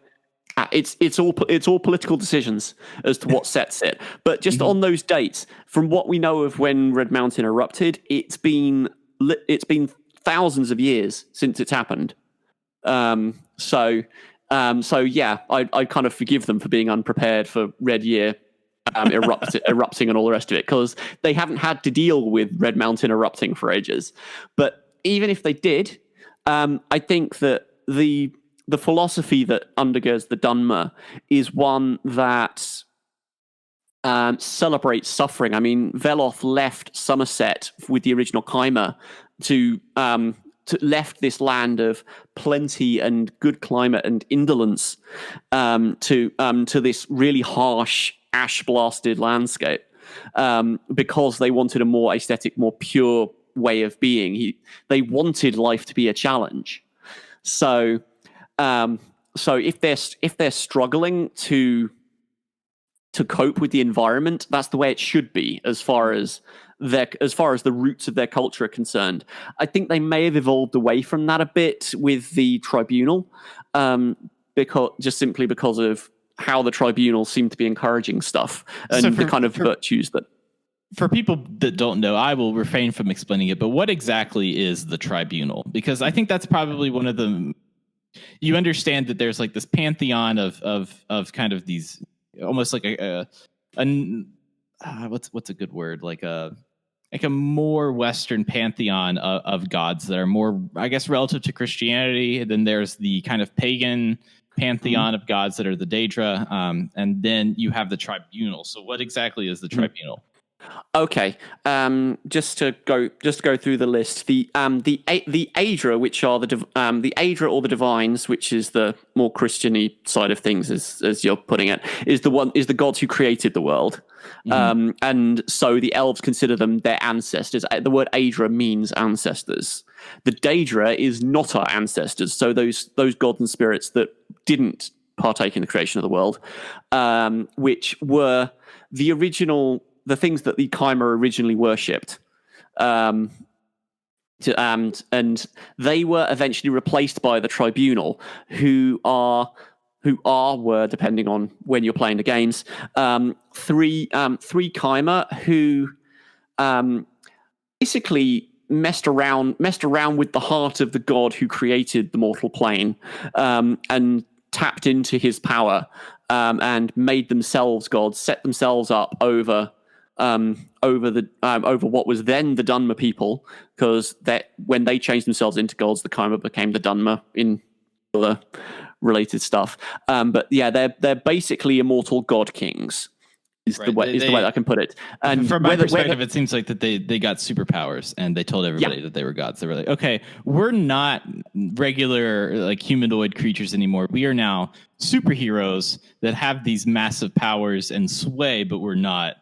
it's all political decisions as to what sets it. But just on those dates, from what we know of when Red Mountain erupted, it's been thousands of years since it's happened. So yeah, I kind of forgive them for being unprepared for Red Year erupting and all the rest of it, because they haven't had to deal with Red Mountain erupting for ages. But even if they did, I think that the philosophy that undergirds the Dunmer is one that celebrates suffering. I mean, Veloth left Somerset with the original Chimer to left this land of plenty and good climate and indolence to this really harsh, ash-blasted landscape because they wanted a more aesthetic, more pure way of being. They wanted life to be a challenge. So if they're struggling to cope with the environment, that's the way it should be as far as the roots of their culture are concerned. I think they may have evolved away from that a bit with the Tribunal, because of how the Tribunal seemed to be encouraging stuff and the kind of virtues that. For people that don't know, I will refrain from explaining it, but what exactly is the Tribunal? Because I think that's probably one of the. You understand that there's like this pantheon of kind of these almost like what's a good word, like a more Western pantheon of gods that are more, I guess, relative to Christianity. Then there's the kind of pagan pantheon of gods that are the Daedra, and then you have the Tribunal. So what exactly is the Tribunal? Okay, just to go through the list, the Aedra, which are the Aedra or the Divines, which is the more Christian-y side of things, as you're putting it, is the gods who created the world, and so the elves consider them their ancestors. The word Aedra means ancestors. The Daedra is not our ancestors, so those gods and spirits that didn't partake in the creation of the world, which were the things that the Chimer originally worshipped, and they were eventually replaced by the Tribunal, who were, depending on when you're playing the games, three Chimer who basically messed around with the heart of the god who created the mortal plane, and tapped into his power, and made themselves gods, set themselves up over what was then the Dunmer people, because when they changed themselves into gods, the Chimer became the Dunmer in other related stuff. But yeah, they're basically immortal god kings. The way I can put it. And from my perspective, it seems like that they got superpowers and they told everybody that they were gods. They were like, okay, we're not regular like humanoid creatures anymore. We are now superheroes that have these massive powers and sway, but we're not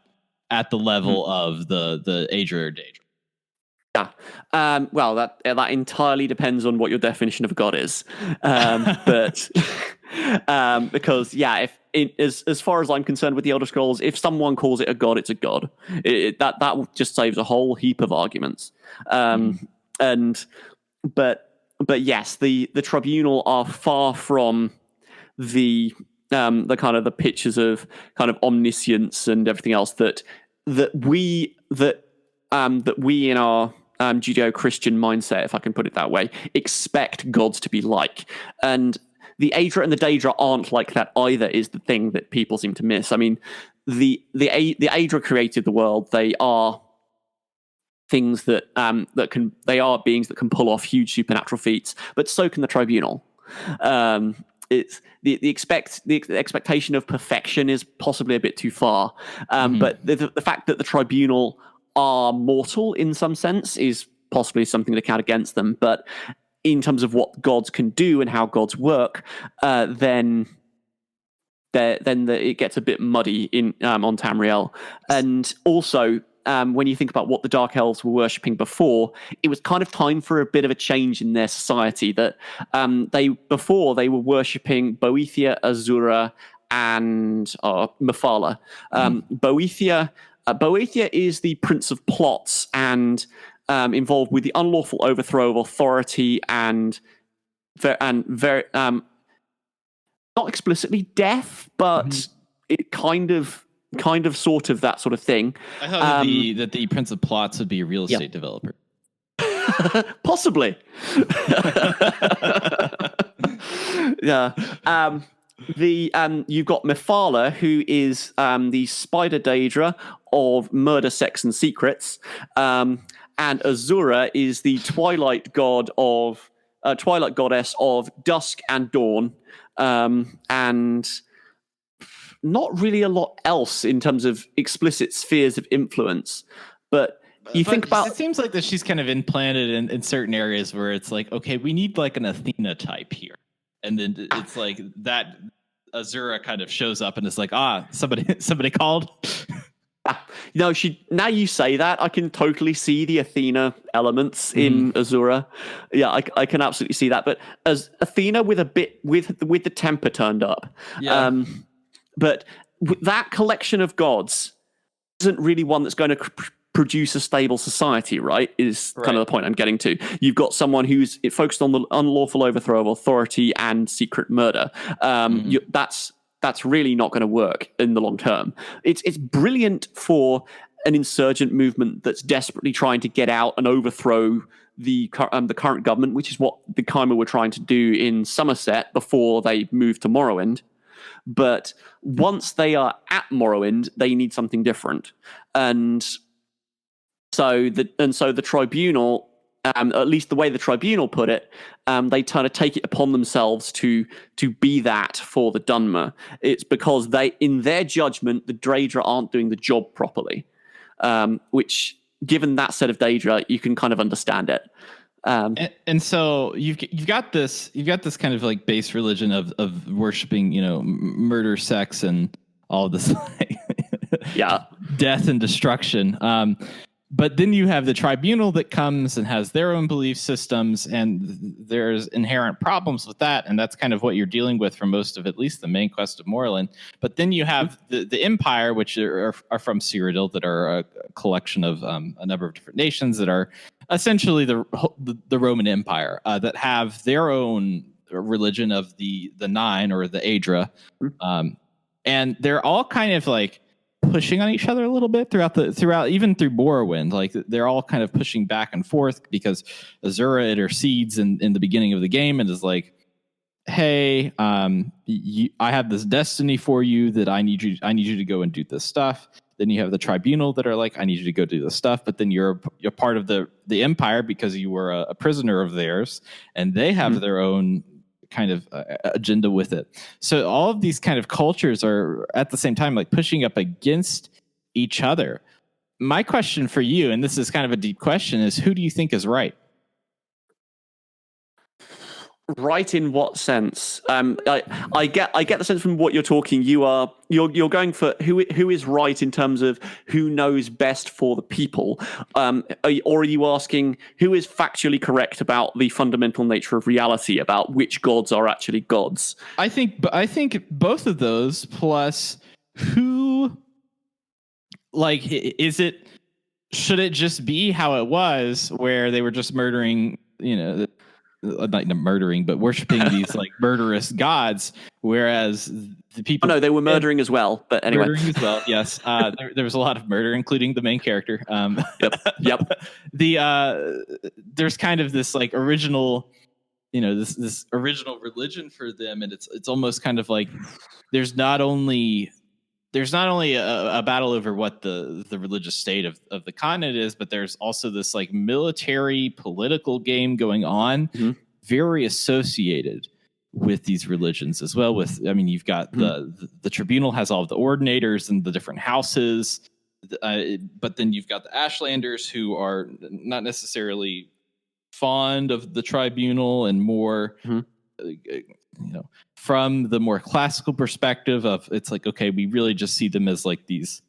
at the level of the Aedra or Daedra. Yeah. Well, that entirely depends on what your definition of a god is. But because as far as I'm concerned with the Elder Scrolls, if someone calls it a god, it's a god. That just saves a whole heap of arguments. But yes, the Tribunal are far from the kind of the pictures of kind of omniscience and everything else that we in our Judeo-Christian mindset, if I can put it that way, expect gods to be like. And the Aedra and the Daedra aren't like that either, is the thing that people seem to miss. I mean, the Aedra created the world. They are things that they are beings that can pull off huge supernatural feats, but so can the Tribunal. It's the expectation of perfection is possibly a bit too far, but the fact that the Tribunal are mortal in some sense is possibly something to count against them. But in terms of what gods can do and how gods work, then it gets a bit muddy on Tamriel. And also, when you think about what the Dark Elves were worshipping before, it was kind of time for a bit of a change in their society. That they were worshipping Boethia, Azura, and Mephala. Boethia is the Prince of Plots and involved with the unlawful overthrow of authority and very not explicitly death, but it kind of sort of that sort of thing. I thought that the Prince of Plots would be a real estate developer. Possibly. Yeah. You've got Mephala, who is the spider Daedra of murder, sex, and secrets, and Azura is the twilight goddess of dusk and dawn, and not really a lot else in terms of explicit spheres of influence. But think about it seems like that she's kind of implanted in certain areas where it's like, okay, we need like an Athena type here, and then it's like that Azura kind of shows up and is like, somebody called. No, now you say that, I can totally see the Athena elements in Azura. Yeah, I can absolutely see that. But as Athena with the temper turned up. Yeah. But that collection of gods isn't really one that's going to produce a stable society, right? Is kind of the point I'm getting to. You've got someone who's focused on the unlawful overthrow of authority and secret murder. That's really not going to work in the long term. It's brilliant for an insurgent movement that's desperately trying to get out and overthrow the current government, which is what the Kai'Ma were trying to do in Somerset before they moved to Morrowind. But once they are at Morrowind, they need something different, and so the Tribunal, at least the way the Tribunal put it, they kind of take it upon themselves to be that for the Dunmer. It's because in their judgment, the Daedra aren't doing the job properly, which, given that set of Daedra, you can kind of understand it. And so you've got this kind of like base religion of worshiping, murder, sex, and all of this, death and destruction. But then you have the Tribunal that comes and has their own belief systems, and there's inherent problems with that, and that's kind of what you're dealing with for most of at least the main quest of Morrowind. But then you have the Empire, which are from Cyrodiil, that are a collection of a number of different nations that are essentially the Roman Empire, that have their own religion of the Nine or the Aedra, and they're all kind of like pushing on each other a little bit throughout even through Morrowind. Like they're all kind of pushing back and forth because Azura intercedes in the beginning of the game and is like, hey, I have this destiny for you that I need you to go and do this stuff. Then you have the Tribunal that are like, I need you to go do this stuff, but then you're part of the Empire because you were a prisoner of theirs, and they have their own kind of agenda with it. So all of these kind of cultures are at the same time like pushing up against each other. My question for you, and this is kind of a deep question, is who do you think is right? Right in what sense? I get the sense from what you're talking. You're going for who is right in terms of who knows best for the people, or are you asking who is factually correct about the fundamental nature of reality, about which gods are actually gods? I think both of those, plus who, like, should it just be how it was, where they were just murdering, not murdering, but worshiping these like murderous gods, whereas the people... Oh, no, they were murdering as well, but anyway. Murdering as well, yes. There was a lot of murder, including the main character. Yep. There's kind of this like original, this original religion for them, and it's almost kind of like there's not only a battle over what the religious state of the continent is, but there's also this like military political game going on, very associated with these religions as well. You've got the Tribunal has all of the ordinators and the different houses, but then you've got the Ashlanders, who are not necessarily fond of the Tribunal and more, from the more classical perspective of, it's like, okay, we really just see them as like these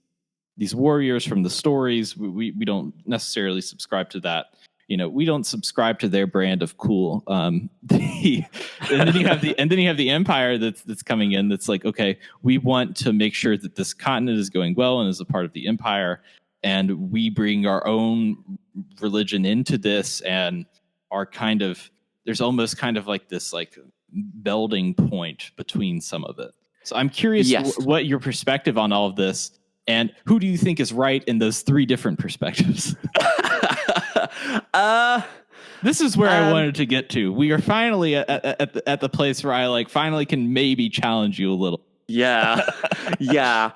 warriors from the stories. We don't necessarily subscribe to that. We don't subscribe to their brand of cool. And then you have the Empire that's coming in. That's like, okay, we want to make sure that this continent is going well and is a part of the Empire, and we bring our own religion into this, and are kind of, there's almost kind of like this like melding point between some of it. So I'm curious what your perspective on all of this, and who do you think is right in those three different perspectives? This is where I wanted to get to. We are finally at the place where I like finally can maybe challenge you a little. Yeah, yeah.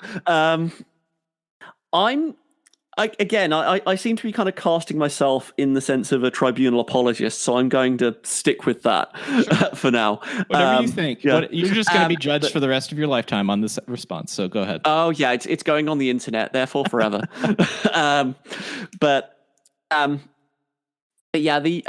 I seem to be kind of casting myself in the sense of a tribunal apologist, so I'm going to stick with that for now. Whatever you think. Yeah. You're just going to be judged for the rest of your lifetime on this response, so go ahead. Oh, yeah, it's going on the internet, therefore forever. But yeah, the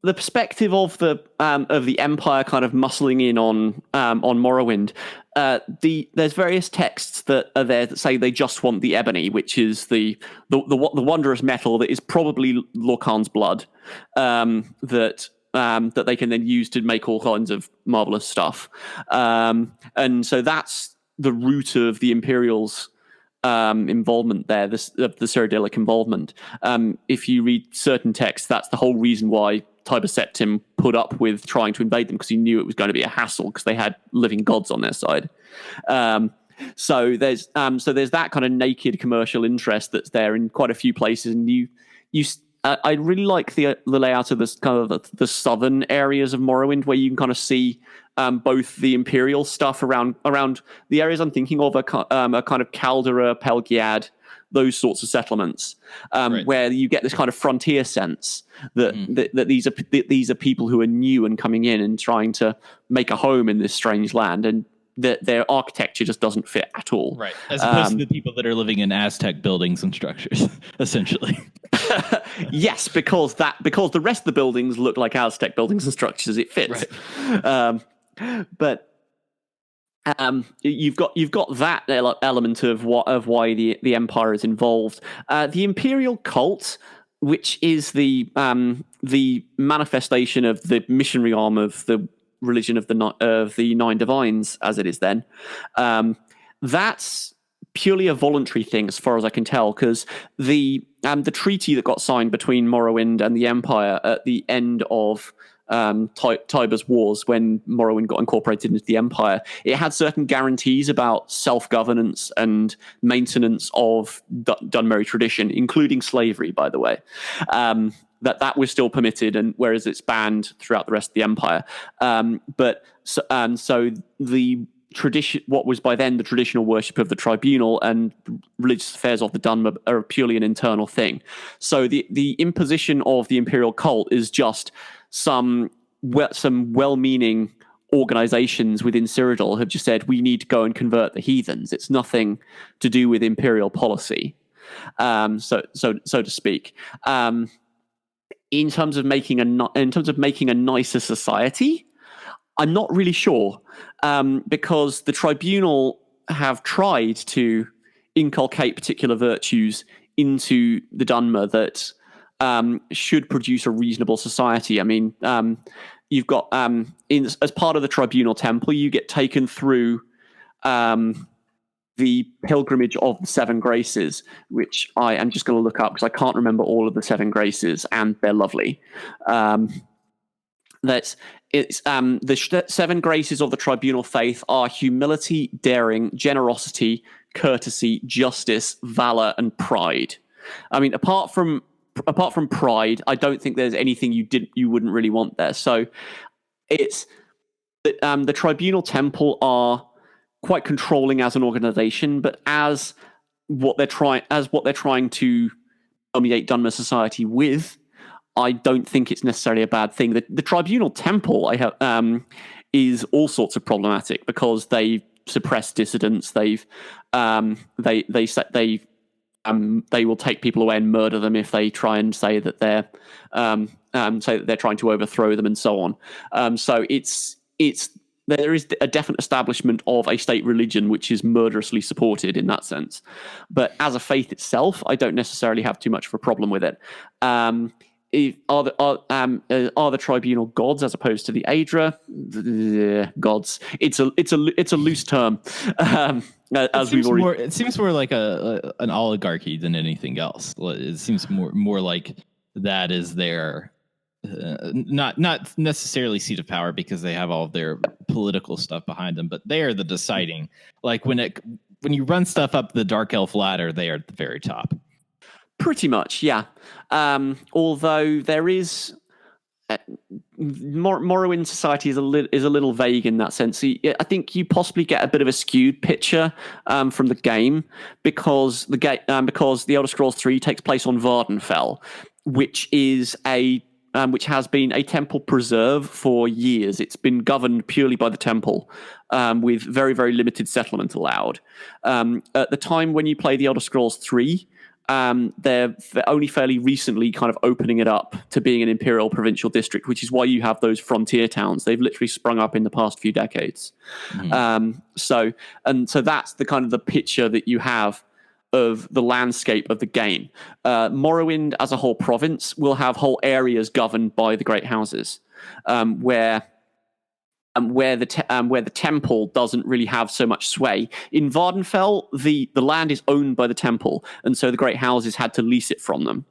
perspective of the Empire kind of muscling in on Morrowind. There's various texts that are there that say they just want the ebony, which is the wondrous metal that is probably Lorkhan's blood, that they can then use to make all kinds of marvelous stuff. And so that's the root of the Imperials' involvement there, the Cyrodiilic involvement. If you read certain texts, that's the whole reason why Tiber Septim put up with trying to invade them, because he knew it was going to be a hassle because they had living gods on their side. So there's that kind of naked commercial interest that's there in quite a few places, and I really like the layout of this kind of the southern areas of Morrowind, where you can kind of see both the Imperial stuff around the areas I'm thinking of, a kind of Caldera, Pelgiad, those sorts of settlements, right, where you get this kind of frontier sense that these are people who are new and coming in and trying to make a home in this strange land, and their architecture just doesn't fit at all. Right, as opposed to the people that are living in Aztec buildings and structures, essentially. Yes, because the rest of the buildings look like Aztec buildings and structures. It fits, right. But you've got that element of why the Empire is involved. The Imperial cult, which is the manifestation of the missionary arm of the religion of the Nine Divines, as it is then. That's purely a voluntary thing, as far as I can tell, because the treaty that got signed between Morrowind and the Empire at the end of Tiber's Wars, when Morrowind got incorporated into the Empire, it had certain guarantees about self-governance and maintenance of Dunmerry tradition, including slavery, by the way. That was still permitted, and whereas it's banned throughout the rest of the Empire. So the tradition, what was by then the traditional worship of the Tribunal and religious affairs of the Dunmer, are purely an internal thing. So the imposition of the Imperial cult is just some well-meaning organizations within Cyrodiil have just said, we need to go and convert the heathens. It's nothing to do with Imperial policy, so to speak. In terms of making a nicer society, I'm not really sure, because the Tribunal have tried to inculcate particular virtues into the Dunmer that should produce a reasonable society. I mean, you've got as part of the Tribunal Temple, you get taken through the pilgrimage of the Seven Graces, which I am just going to look up because I can't remember all of the Seven Graces, and they're lovely. The Seven Graces of the Tribunal faith are humility, daring, generosity, courtesy, justice, valor, and pride. I mean, apart from pride, I don't think there's anything you wouldn't really want there. So it's the Tribunal Temple are quite controlling as an organization, but as what they're trying to permeate Dunmer society with, I don't think it's necessarily a bad thing. The Tribunal Temple is all sorts of problematic because they suppress dissidents. They will take people away and murder them if they try and say that they're trying to overthrow them and so on. So there is a definite establishment of a state religion which is murderously supported in that sense. But as a faith itself, I don't necessarily have too much of a problem with it. Are the Tribunal gods as opposed to the Aedra? Gods. It's a loose term. It seems more like an oligarchy than anything else. It seems more like that is their not necessarily seat of power, because they have all of their political stuff behind them, but they are the deciding. Like when you run stuff up the Dark Elf ladder, they are at the very top. Pretty much, yeah. Although there is Morrowind society is a little vague in that sense. I think you possibly get a bit of a skewed picture from the game because the Elder Scrolls 3 takes place on Vardenfell, which is which has been a temple preserve for years. It's been governed purely by the temple, with very, very limited settlement allowed. At the time when you play the Elder Scrolls 3, they're only fairly recently kind of opening it up to being an imperial provincial district, which is why you have those frontier towns. They've literally sprung up in the past few decades. So that's the kind of the picture that you have of the landscape of the game. Morrowind as a whole province will have whole areas governed by the Great Houses, where the temple doesn't really have so much sway. In Vardenfell, the land is owned by the temple, and so the Great Houses had to lease it from them.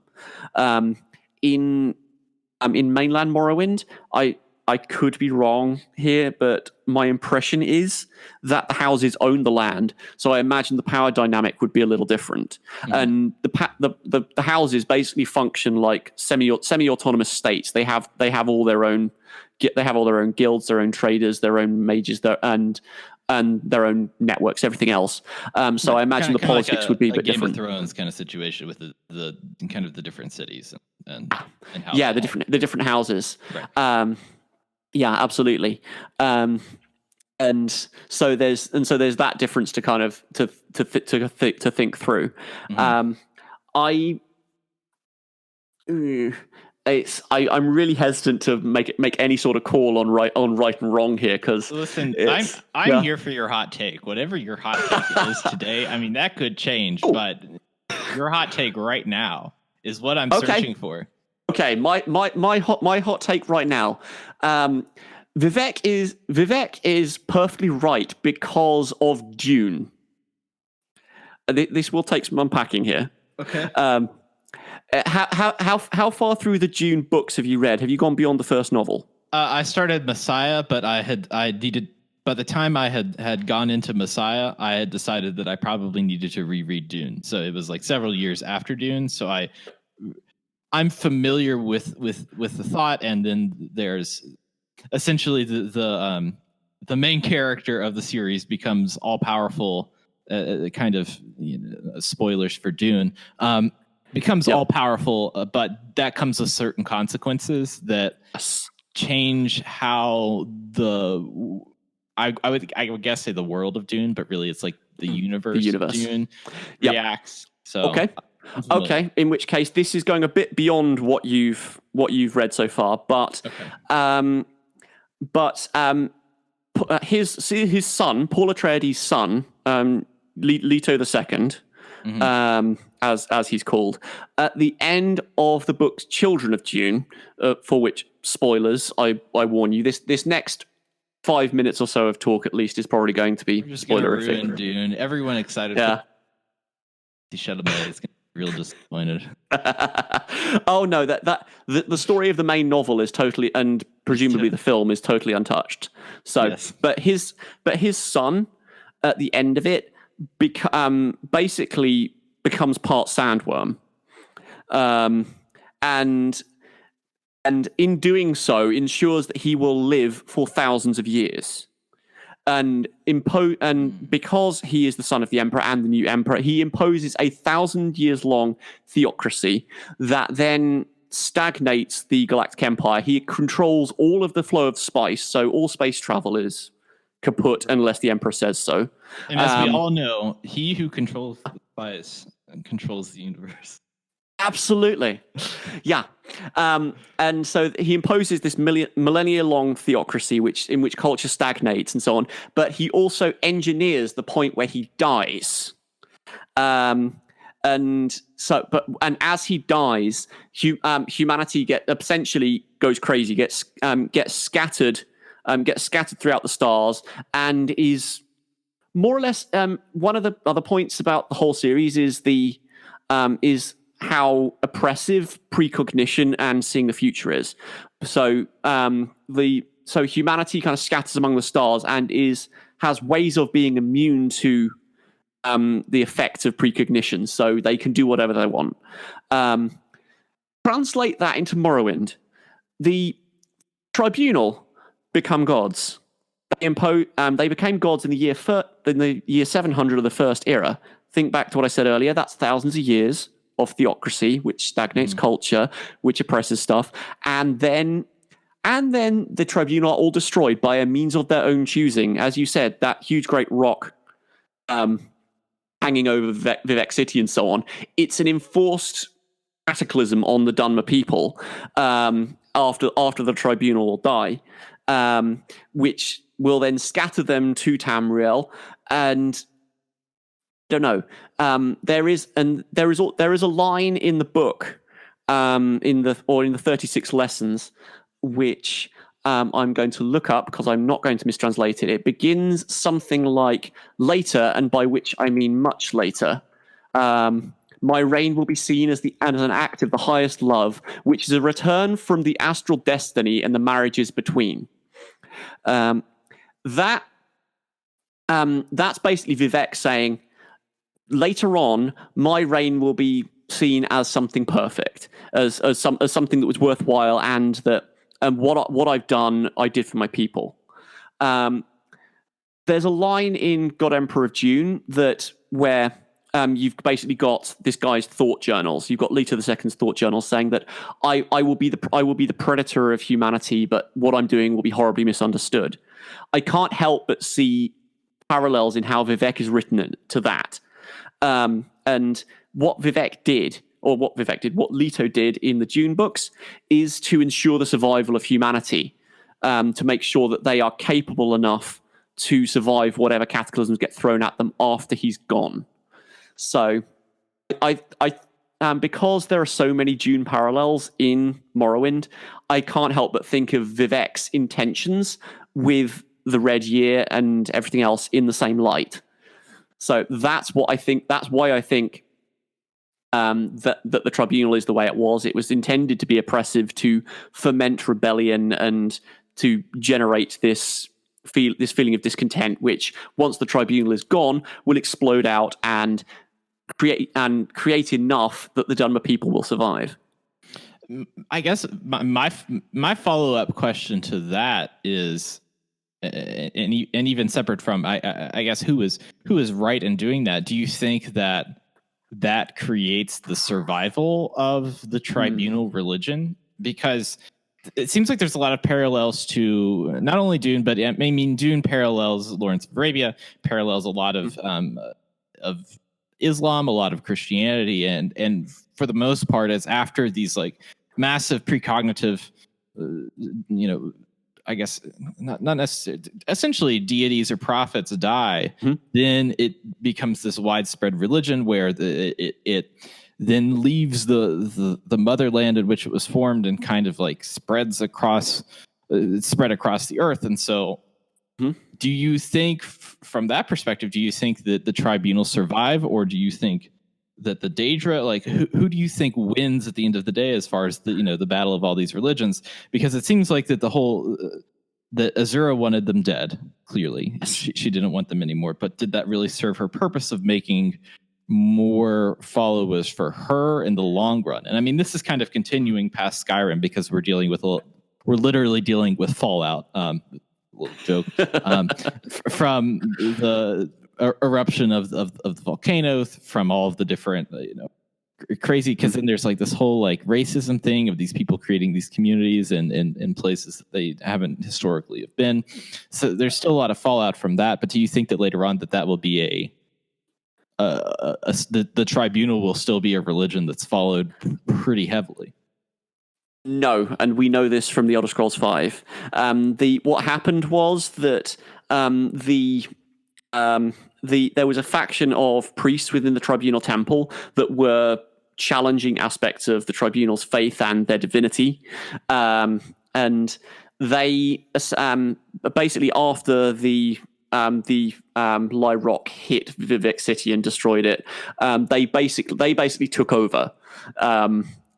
In mainland Morrowind, I could be wrong here, but my impression is that the houses own the land, so I imagine the power dynamic would be a little different. And the houses basically function like semi-autonomous states. They have all their own. They have all their own guilds, their own traders, their own mages, and their own networks, everything else. So I imagine the politics would be a bit different. Game of Thrones kind of situation with the kind of the different cities and houses. Yeah, the different houses. Right. Yeah, absolutely. And so there's that difference to kind of to think through. I'm really hesitant to make any sort of call on right and wrong here, because listen, I'm here for your hot take. Whatever your hot take is today, I mean, that could change, but your hot take right now is what I'm searching for. Okay, my hot take right now. Vivek is perfectly right because of Dune. This will take some unpacking here. Okay. How far through the Dune books have you read? Have you gone beyond the first novel? I started Messiah, but I needed. By the time I had gone into Messiah, I had decided that I probably needed to reread Dune. So it was like several years after Dune. So I'm familiar with the thought, and then there's essentially the main character of the series becomes all powerful. Kind of spoilers for Dune. Becomes all powerful, but that comes with certain consequences that change how I would guess say the world of Dune, but really it's like the universe. Of Dune reacts. So okay. In which case, this is going a bit beyond what you've read so far, but his son, Paul Atreides' son, Leto II. As he's called, at the end of the book's Children of Dune, for which, spoilers, I warn you, this next 5 minutes or so of talk at least is probably going to be spoilerific. Dune. Everyone excited. Yeah. Chalamet is going to be real disappointed. Oh no, the story of the main novel is totally, and presumably the film is totally untouched. So, yes. but his son at the end of it basically becomes part sandworm, and in doing so ensures that he will live for thousands of years, and because he is the son of the emperor and the new emperor, he imposes a 1,000 years long theocracy that then stagnates the galactic empire. He controls all of the flow of spice, so all space travel is kaput unless the emperor says so. And as we all know, he who controls the spice controls the universe. Absolutely. Yeah. And so he imposes this millennia-long theocracy in which culture stagnates and so on, but he also engineers the point where he dies. And as he dies, humanity essentially goes crazy, gets scattered throughout the stars, and is more or less one of the other points about the whole series is how oppressive precognition and seeing the future is. So humanity kind of scatters among the stars and has ways of being immune to the effect of precognition, so they can do whatever they want. Translate that into Morrowind. The Tribunal become gods. They became gods in the year 700 of the First Era. Think back to what I said earlier. That's thousands of years of theocracy, which stagnates culture, which oppresses stuff, and then the Tribunal are all destroyed by a means of their own choosing. As you said, that huge great rock hanging over Vivec City and so on. It's an enforced cataclysm on the Dunmer people after the Tribunal will die, which will then scatter them to Tamriel. And don't know. There is a line in the book, in the 36 lessons, which I'm going to look up because I'm not going to mistranslate it. It begins something like later, and by which I mean much later. My reign will be seen as an act of the highest love, which is a return from the astral destiny and the marriages between. That's basically Vivec saying, later on, my reign will be seen as something perfect, as something that was worthwhile, and that what I've done, I did for my people. There's a line in God Emperor of Dune where you've basically got this guy's thought journals. You've got Leto II's thought journals saying that I will be the predator of humanity, but what I'm doing will be horribly misunderstood. I can't help but see parallels in how Vivec is written to that. And what Leto did in the Dune books is to ensure the survival of humanity, to make sure that they are capable enough to survive whatever cataclysms get thrown at them after he's gone. So, because there are so many Dune parallels in Morrowind, I can't help but think of Vivec's intentions with the Red Year and everything else in the same light. So that's what I think. That's why I think that the Tribunal is the way it was. It was intended to be oppressive, to foment rebellion, and to generate this feeling of discontent, which once the Tribunal is gone, will explode out and create enough that the Dunmer people will survive. I guess my follow-up question to that is, and even separate from, I guess, who is right in doing that? Do you think that creates the survival of the Tribunal religion? Because it seems like there's a lot of parallels to not only Dune, but I mean, Dune parallels Lawrence of Arabia, parallels a lot of Islam, a lot of Christianity, and for the most part, it's after these like massive precognitive, I guess not necessarily, essentially deities or prophets die, then it becomes this widespread religion where it then leaves the motherland in which it was formed and kind of like spread across the earth. And so do you think from that perspective, do you think that the Tribunal survive, or do you think that the Daedra, like who do you think wins at the end of the day as far as the battle of all these religions? Because it seems like that that Azura wanted them dead. Clearly, she didn't want them anymore. But did that really serve her purpose of making more followers for her in the long run? And I mean, this is kind of continuing past Skyrim because we're literally dealing with Fallout. Joke from the eruption of the volcano, from all of the different crazy, because then there's like this whole like racism thing of these people creating these communities in places that they haven't historically have been. So there's still a lot of fallout from that. But do you think that later on that will be the Tribunal will still be a religion that's followed pretty heavily? No, and we know this from the Elder Scrolls V. What happened was that there was a faction of priests within the Tribunal Temple that were challenging aspects of the Tribunal's faith and their divinity, and they basically, after the Lyrock hit Vivec City and destroyed it, they basically took over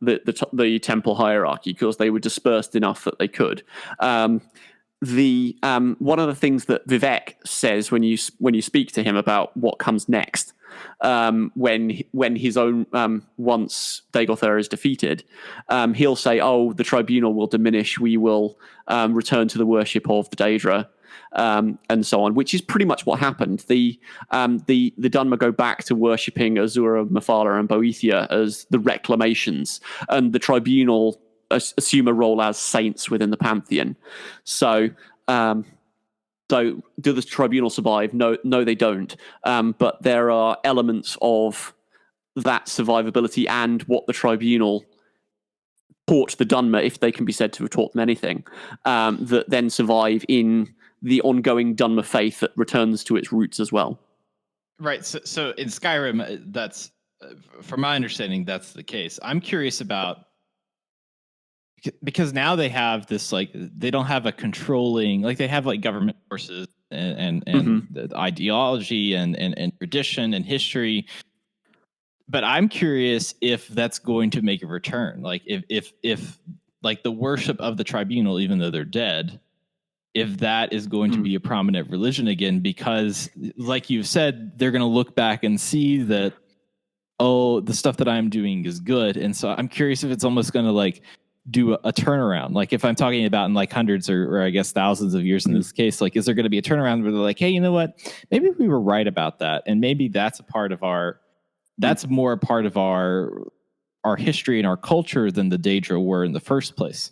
the temple hierarchy because they were dispersed enough that they could. the one of the things that Vivek says when you speak to him about what comes next, when his own once Dagothr is defeated, he'll say, "Oh, the tribunal will diminish. We will return to the worship of the Daedra." And so on, which is pretty much what happened. The Dunmer go back to worshipping Azura, Mephala, and Boethia as the reclamations, and the tribunal assume a role as saints within the pantheon. So, do the tribunal survive? No, they don't. But there are elements of that survivability and what the tribunal taught the Dunmer, if they can be said to have taught them anything, that then survive in the ongoing Dunmer faith that returns to its roots as well. Right. So in Skyrim, that's from my understanding, that's the case. I'm curious about, because now they have this, like, they don't have a controlling, like they have like government forces and the ideology and tradition and history. But I'm curious if that's going to make a return. Like if like the worship of the tribunal, even though they're dead, if that is going to be a prominent religion again, because like you've said, they're going to look back and see that, oh, the stuff that I'm doing is good. And so I'm curious if it's almost going to like do a turnaround. Like if I'm talking about in like hundreds or I guess thousands of years in this case, like, is there going to be a turnaround where they're like, hey, you know what? Maybe we were right about that. And maybe that's a part of that's more a part of our history and our culture than the Daedra were in the first place.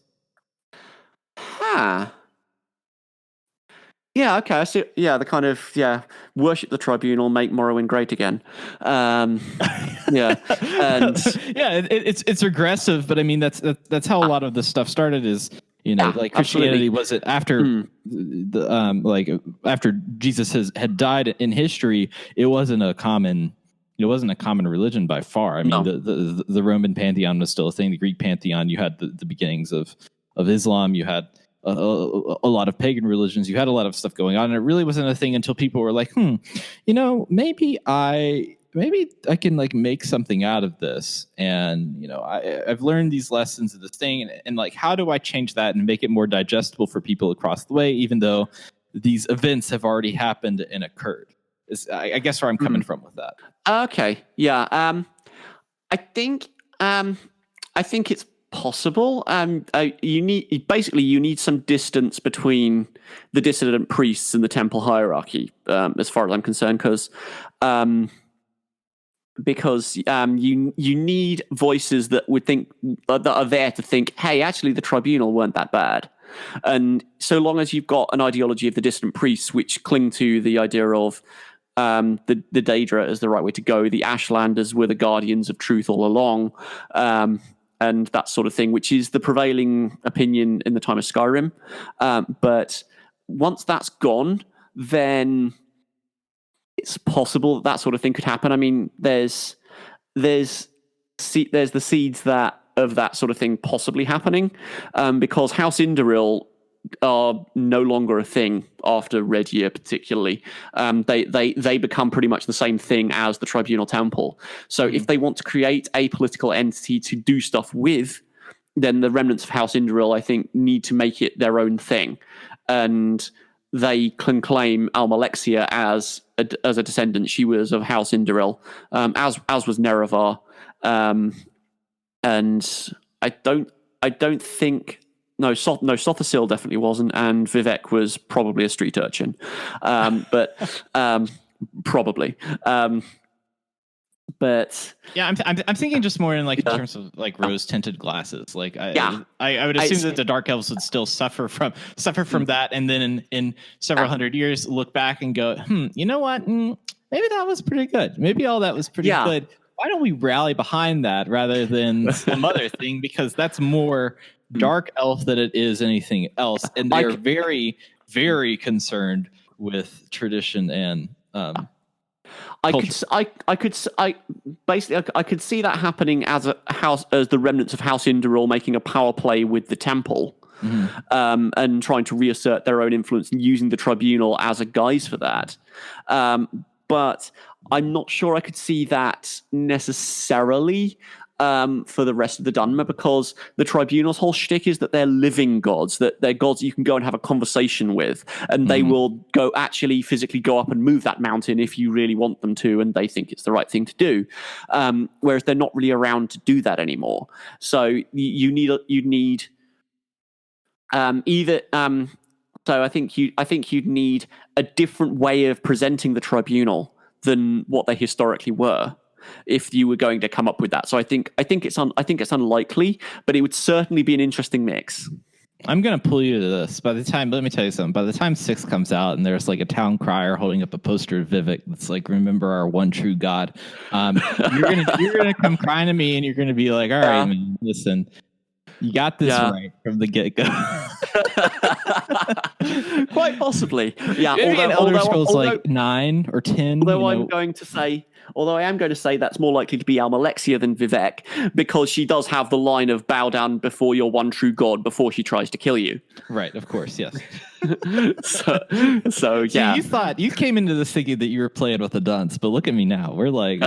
Yeah, okay, I see. Yeah, the kind of, worship the tribunal, make Morrowind great again. And it's regressive, but I mean that's how a lot of this stuff started. Is like Christianity, was it after the like after Jesus had died in history? It wasn't a common religion by far. I mean, the Roman pantheon was still a thing. The Greek pantheon, you had the beginnings of Islam. You had a lot of pagan religions. You had a lot of stuff going on, and it really wasn't a thing until people were like, maybe I can like make something out of this. And I've learned these lessons of this thing, and like, how do I change that and make it more digestible for people across the way, even though these events have already happened and occurred? Is I guess where I'm coming from with that. Okay, yeah. I think it's possible. You need some distance between the dissident priests and the temple hierarchy, as far as I'm concerned, because you need voices that would think that are there to think, hey, actually the tribunal weren't that bad. And so long as you've got an ideology of the dissident priests which cling to the idea of the Daedra as the right way to go, the Ashlanders were the guardians of truth all along, and that sort of thing, which is the prevailing opinion in the time of Skyrim. But once that's gone, then it's possible that sort of thing could happen. I mean, there's the seeds of that sort of thing possibly happening, because House Indoril are no longer a thing after Red Year, particularly. They become pretty much the same thing as the Tribunal Temple. So if they want to create a political entity to do stuff with, then the remnants of House Indoril, I think, need to make it their own thing. And they can claim Almalexia as a descendant. She was of House Indoril, as was Nerevar. And I don't think... No, Sothasil definitely wasn't, and Vivek was probably a street urchin, but probably. But yeah, I'm thinking just more in like in terms of like rose tinted glasses. Like I would assume that the Dark Elves would still suffer from that, and then in several hundred years look back and go, you know what? Maybe that was pretty good. Maybe all that was pretty good. Why don't we rally behind that rather than some other thing? Because that's more Dark Elf than it is anything else, and they're very, very concerned with tradition and I could see that happening as the remnants of House Indoril making a power play with the temple, and trying to reassert their own influence and using the tribunal as a guise for that. But I'm not sure I could see that necessarily for the rest of the Dunmer, because the Tribunal's whole shtick is that they're living gods, that they're gods you can go and have a conversation with, and they will go actually physically go up and move that mountain if you really want them to, and they think it's the right thing to do. Whereas they're not really around to do that anymore. So you need either. So I think you'd need a different way of presenting the Tribunal than what they historically were, if you were going to come up with that. So I think it's unlikely, but it would certainly be an interesting mix. I'm going to pull you to this. Let me tell you something. By the time 6 comes out and there's like a town crier holding up a poster of Vivek that's like, remember our one true God, you're gonna come crying to me and you're going to be like, all right, man, listen, you got this right from the get-go. Quite possibly. Yeah. Maybe Elder Scrolls like 9 or 10. Although I am going to say that's more likely to be Almalexia than Vivek, because she does have the line of bow down before your one true God before she tries to kill you. Right, of course, yes. so yeah. So you came into this thinking that you were playing with a dunce, but look at me now. We're like,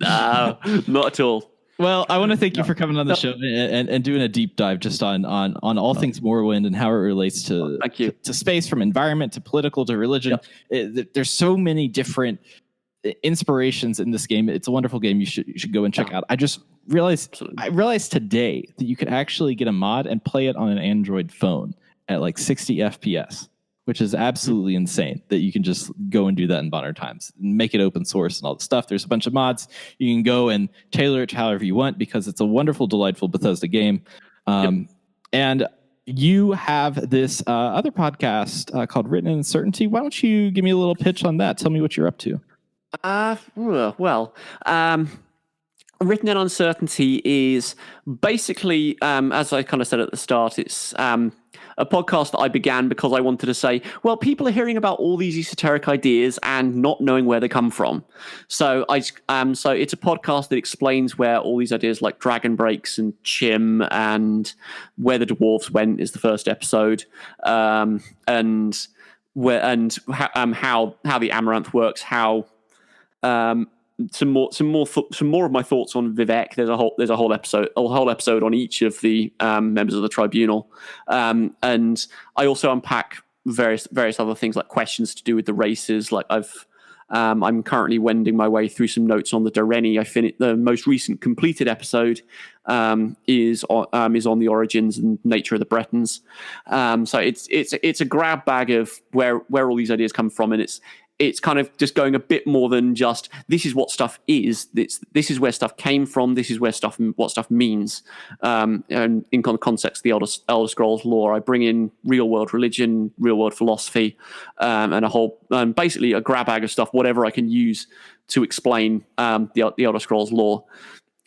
No, not at all. Well, I want to thank you for coming on the show and doing a deep dive just on all things Morrowind and how it relates to space, from environment to political to religion. There's so many different inspirations in this game. It's a wonderful game. You should go and check out. I just realized today that you could actually get a mod and play it on an Android phone at like 60 FPS. Which is absolutely insane that you can just go and do that in modern times and make it open source and all the stuff. There's a bunch of mods. You can go and tailor it to however you want, because it's a wonderful, delightful Bethesda game. And you have this other podcast called Written in Uncertainty. Why don't you give me a little pitch on that? Tell me what you're up to. Written in Uncertainty is basically, as I kind of said at the start, it's a podcast that I began because I wanted to say, well, people are hearing about all these esoteric ideas and not knowing where they come from. So it's a podcast that explains where all these ideas like dragon breaks and chim and where the dwarves went is the first episode, and how the Amaranth works, how some more of my thoughts on Vivek. There's a whole episode on each of the members of the Tribunal, and I also unpack various other things like questions to do with the races. Like I'm currently wending my way through some notes on the Doreni. I finished the most recent completed episode is on the origins and nature of the Bretons. So it's a grab bag of where all these ideas come from, and it's kind of just going a bit more than just this is what stuff is. This is where stuff came from. This is where what stuff means. And in context of the Elder Scrolls lore, I bring in real world religion, real world philosophy, and basically a grab bag of stuff, whatever I can use to explain the Elder Scrolls lore.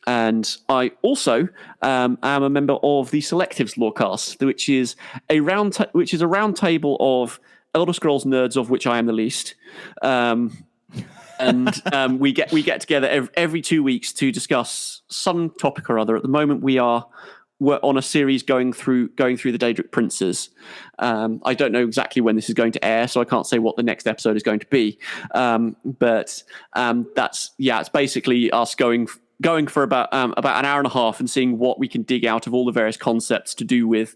And I also am a member of the Selectives Lorecast, which is a round table of Elder Scrolls nerds, of which I am the least, and we get together every 2 weeks to discuss some topic or other. At the moment, we're on a series going through the Daedric Princes. I don't know exactly when this is going to air, so I can't say what the next episode is going to be. But it's basically us going for about an hour and a half and seeing what we can dig out of all the various concepts to do with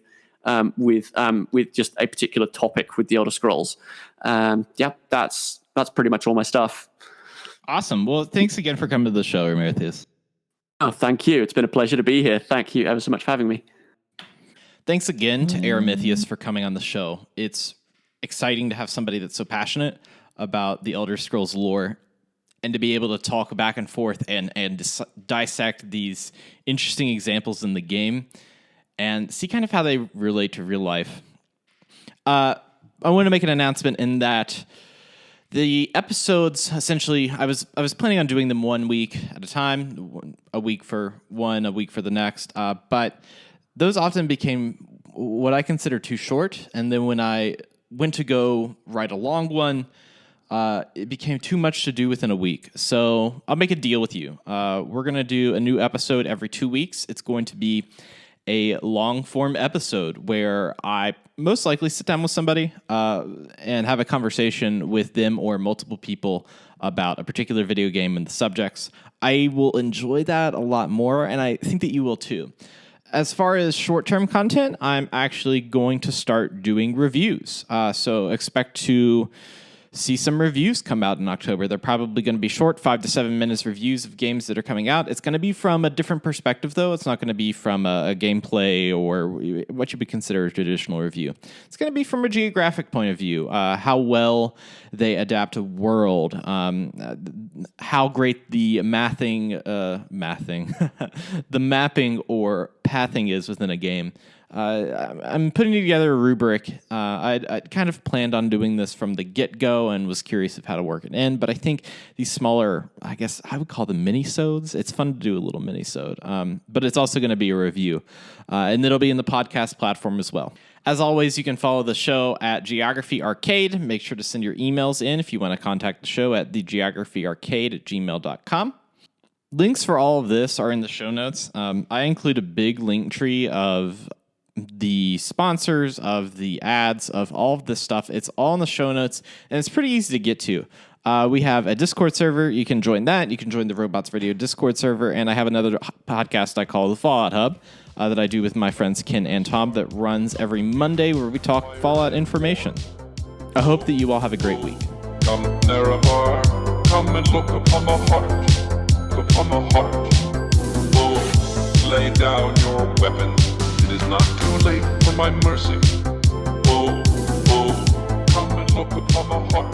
just a particular topic with the Elder Scrolls. That's pretty much all my stuff. Awesome. Well, thanks again for coming to the show, Aramithius. Oh, thank you. It's been a pleasure to be here. Thank you ever so much for having me. Thanks again to Aramithius for coming on the show. It's exciting to have somebody that's so passionate about the Elder Scrolls lore and to be able to talk back and forth and dissect these interesting examples in the game and see kind of how they relate to real life. I want to make an announcement in that the episodes, essentially, I was planning on doing them 1 week at a time, a week for one, a week for the next, but those often became what I consider too short, and then when I went to go write a long one, it became too much to do within a week. So I'll make a deal with you. We're going to do a new episode every 2 weeks. It's going to be a long form episode where I most likely sit down with somebody and have a conversation with them or multiple people about a particular video game and the subjects. I will enjoy that a lot more, and I think that you will too. As far as short-term content, I'm actually going to start doing reviews. So expect to see some reviews come out in October. They're probably going to be short, 5 to 7 minutes reviews of games that are coming out. It's going to be from a different perspective, though. It's not going to be from a gameplay or what you would consider a traditional review. It's going to be from a geographic point of view, how well they adapt a world, how great the the mapping or pathing is within a game. I'm putting together a rubric. I'd kind of planned on doing this from the get-go and was curious of how to work it in, but I think these smaller, I guess I would call them mini-sodes. It's fun to do a little mini-sode, but it's also going to be a review, and it'll be in the podcast platform as well. As always, you can follow the show at Geography Arcade. Make sure to send your emails in if you want to contact the show at thegeographyarcade@gmail.com. Links for all of this are in the show notes. I include a big link tree of the sponsors, of the ads, of all of this stuff. It's all in the show notes, and it's pretty easy to get to. We have a Discord server. You can join that. You can join the Robots Radio Discord server, and I have another podcast I call the Fallout Hub that I do with my friends Ken and Tom that runs every Monday where we talk Fallout information. I hope that you all have a great week. Come nearer, come and look upon the heart, upon the heart. Oh, lay down your weapons. It is not too late for my mercy. Oh, come and look upon the heart.